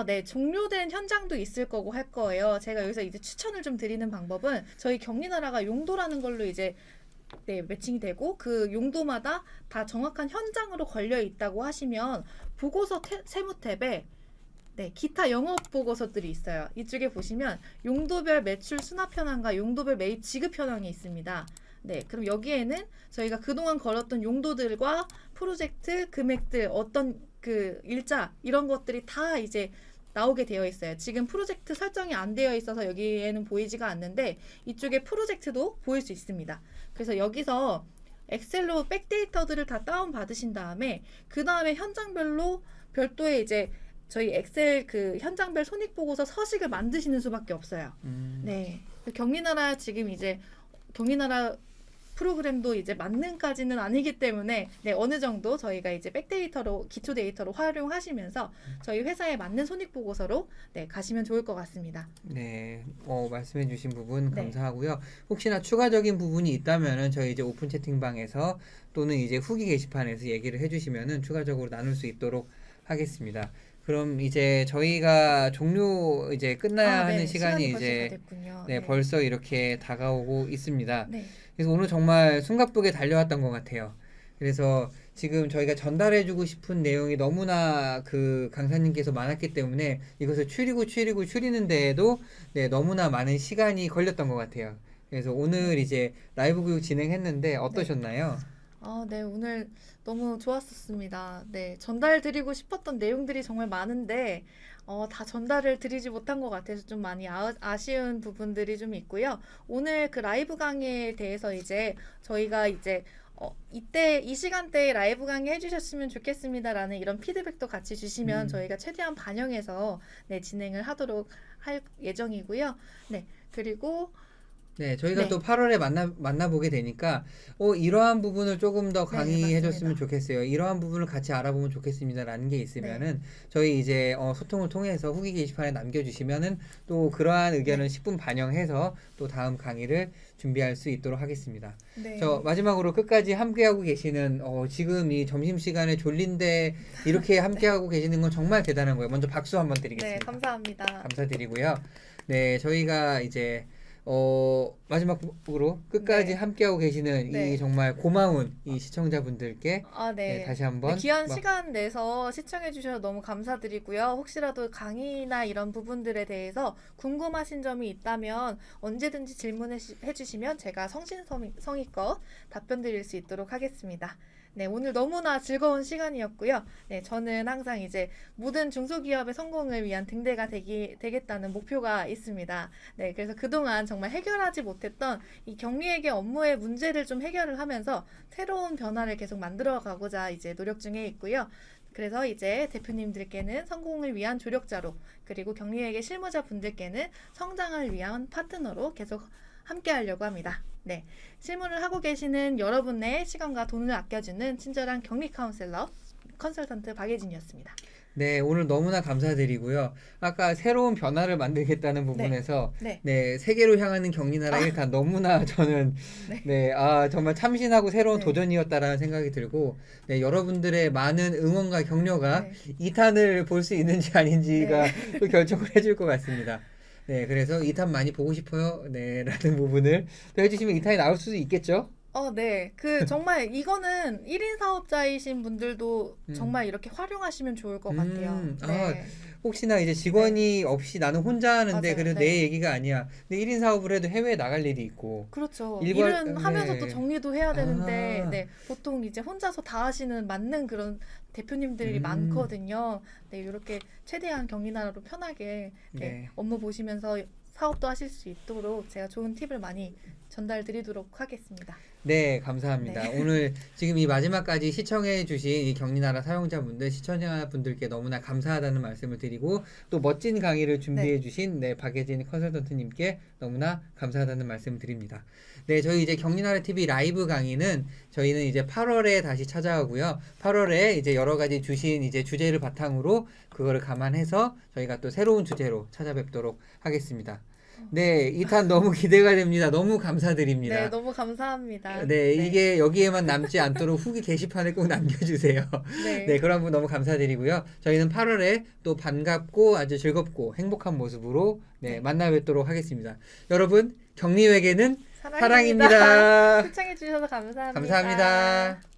네, 종료된 현장도 있을 거고 할 거예요. 제가 여기서 이제 추천을 좀 드리는 방법은 저희 경리나라가 용도라는 걸로 이제 네, 매칭이 되고 그 용도마다 다 정확한 현장으로 걸려 있다고 하시면 보고서 세무 탭에 네, 기타 영업 보고서들이 있어요. 이쪽에 보시면 용도별 매출 수납 현황과 용도별 매입 지급 현황이 있습니다. 네, 그럼 여기에는 저희가 그동안 걸었던 용도들과 프로젝트 금액들, 어떤 그 일자 이런 것들이 다 이제 나오게 되어 있어요. 지금 프로젝트 설정이 안 되어 있어서 여기에는 보이지가 않는데 이쪽에 프로젝트도 보일 수 있습니다. 그래서 여기서 엑셀로 백데이터들을 다 다운 받으신 다음에 그 다음에 현장별로 별도의 이제 저희 엑셀 그 현장별 손익보고서 서식을 만드시는 수밖에 없어요. 네. 경리나라 지금 이제 경리나라 프로그램도 이제 만능까지는 아니기 때문에 네, 어느 정도 저희가 이제 백데이터로 기초 데이터로 활용하시면서 저희 회사에 맞는 손익보고서로 네, 가시면 좋을 것 같습니다. 네, 말씀해주신 부분 네. 감사하고요. 혹시나 추가적인 부분이 있다면은 저희 이제 오픈 채팅방에서 또는 이제 후기 게시판에서 얘기를 해주시면은 추가적으로 나눌 수 있도록 하겠습니다. 그럼 이제 저희가 종료 이제 끝나야 네. 하는 시간이 벌써 이제 다 됐군요. 네, 벌써 이렇게 다가오고 있습니다. 네. 그래서 오늘 정말 숨가쁘게 달려왔던 것 같아요. 그래서 지금 저희가 전달해주고 싶은 내용이 너무나 그 강사님께서 많았기 때문에 이것을 추리는 데에도 네, 너무나 많은 시간이 걸렸던 것 같아요. 그래서 오늘 이제 라이브 교육 진행했는데 어떠셨나요? 네, 오늘 너무 좋았었습니다. 네, 전달드리고 싶었던 내용들이 정말 많은데, 다 전달을 드리지 못한 것 같아서 좀 많이 아쉬운 부분들이 좀 있고요. 오늘 그 라이브 강의에 대해서 이제 저희가 이제 이때 이 시간대에 라이브 강의 해주셨으면 좋겠습니다라는 이런 피드백도 같이 주시면 저희가 최대한 반영해서 네, 진행을 하도록 할 예정이고요. 네, 그리고 네, 저희가 네. 또 8월에 만나보게 되니까, 이러한 부분을 조금 더 네, 강의해줬으면 맞습니다. 좋겠어요. 이러한 부분을 같이 알아보면 좋겠습니다라는 게 있으면은, 저희 이제, 소통을 통해서 후기 게시판에 남겨주시면은, 또 그러한 의견을 10분 반영해서 또 다음 강의를 준비할 수 있도록 하겠습니다. 네. 저 마지막으로 끝까지 함께하고 계시는, 지금 이 점심시간에 졸린데 이렇게 함께하고 계시는 건 정말 대단한 거예요. 먼저 박수 한번 네, 드리겠습니다. 감사합니다. 감사드리고요. 네, 저희가 이제 마지막으로 끝까지 네. 함께하고 계시는 네. 이 정말 고마운 이 시청자분들께 네. 다시 한번 네, 귀한 시간 내서 시청해 주셔서 너무 감사드리고요. 혹시라도 강의나 이런 부분들에 대해서 궁금하신 점이 있다면 언제든지 질문해 주시면 제가 성심성의껏 답변 드릴 수 있도록 하겠습니다. 네, 오늘 너무나 즐거운 시간이었고요. 네, 저는 항상 이제 모든 중소기업의 성공을 위한 등대가 되겠다는 목표가 있습니다. 네, 그래서 그동안 정말 해결하지 못했던 이 경리에게 업무의 문제를 좀 해결을 하면서 새로운 변화를 계속 만들어 가고자 이제 노력 중에 있고요. 그래서 이제 대표님들께는 성공을 위한 조력자로, 그리고 경리에게 실무자 분들께는 성장을 위한 파트너로 계속 함께 하려고 합니다. 네, 실무를 하고 계시는 여러분의 시간과 돈을 아껴주는 친절한 격리 카운셀러 컨설턴트 박예진이었습니다. 네, 오늘 너무나 감사드리고요. 아까 새로운 변화를 만들겠다는 부분에서 네, 세계로 향하는 경리나라 1탄 너무나 저는 정말 참신하고 새로운 도전이었다라는 생각이 들고 네, 여러분들의 많은 응원과 격려가 2탄을 볼 수 있는지 아닌지가 또 결정을 해줄 것 같습니다. 네, 그래서 2탄 많이 보고 싶어요. 네, 라는 부분을 또 해주시면 2탄이 나올 수도 있겠죠? 네. 정말 이거는 1인 사업자이신 분들도 정말 이렇게 활용하시면 좋을 것 같아요. 네. 혹시나 이제 직원이 없이 나는 혼자 하는데 맞아요. 그래도 내 얘기가 아니야. 근데 1인 사업을 해도 해외에 나갈 일이 있고. 그렇죠. 일괄- 일은 하면서 네. 또 정리도 해야 되는데, 아. 보통 이제 혼자서 다 하시는 맞는 그런 대표님들이 많거든요. 네, 이렇게 최대한 경리나라로 편하게 네. 업무 보시면서 사업도 하실 수 있도록 제가 좋은 팁을 많이 전달 드리도록 하겠습니다. 네, 감사합니다. 네. 오늘 지금 이 마지막까지 시청해주신 이 경리나라 사용자분들, 시청자분들께 너무나 감사하다는 말씀을 드리고 또 멋진 강의를 준비해주신 네, 박예진 컨설턴트님께 너무나 감사하다는 말씀을 드립니다. 네, 저희 이제 경리나라 TV 라이브 강의는 저희는 이제 8월에 다시 찾아오고요. 8월에 이제 여러 가지 주신 이제 주제를 바탕으로 그거를 감안해서 저희가 또 새로운 주제로 찾아뵙도록 하겠습니다. 네, 2탄 너무 기대가 됩니다. 너무 감사드립니다. 네, 너무 감사합니다. 네, 이게 여기에만 남지 않도록 후기 게시판에 꼭 남겨주세요. 네. 네, 그런 분 너무 감사드리고요. 저희는 8월에 또 반갑고 아주 즐겁고 행복한 모습으로 네, 만나 뵙도록 하겠습니다. 여러분, 경리에게는 사랑입니다. 시청해주셔서 감사합니다. 감사합니다.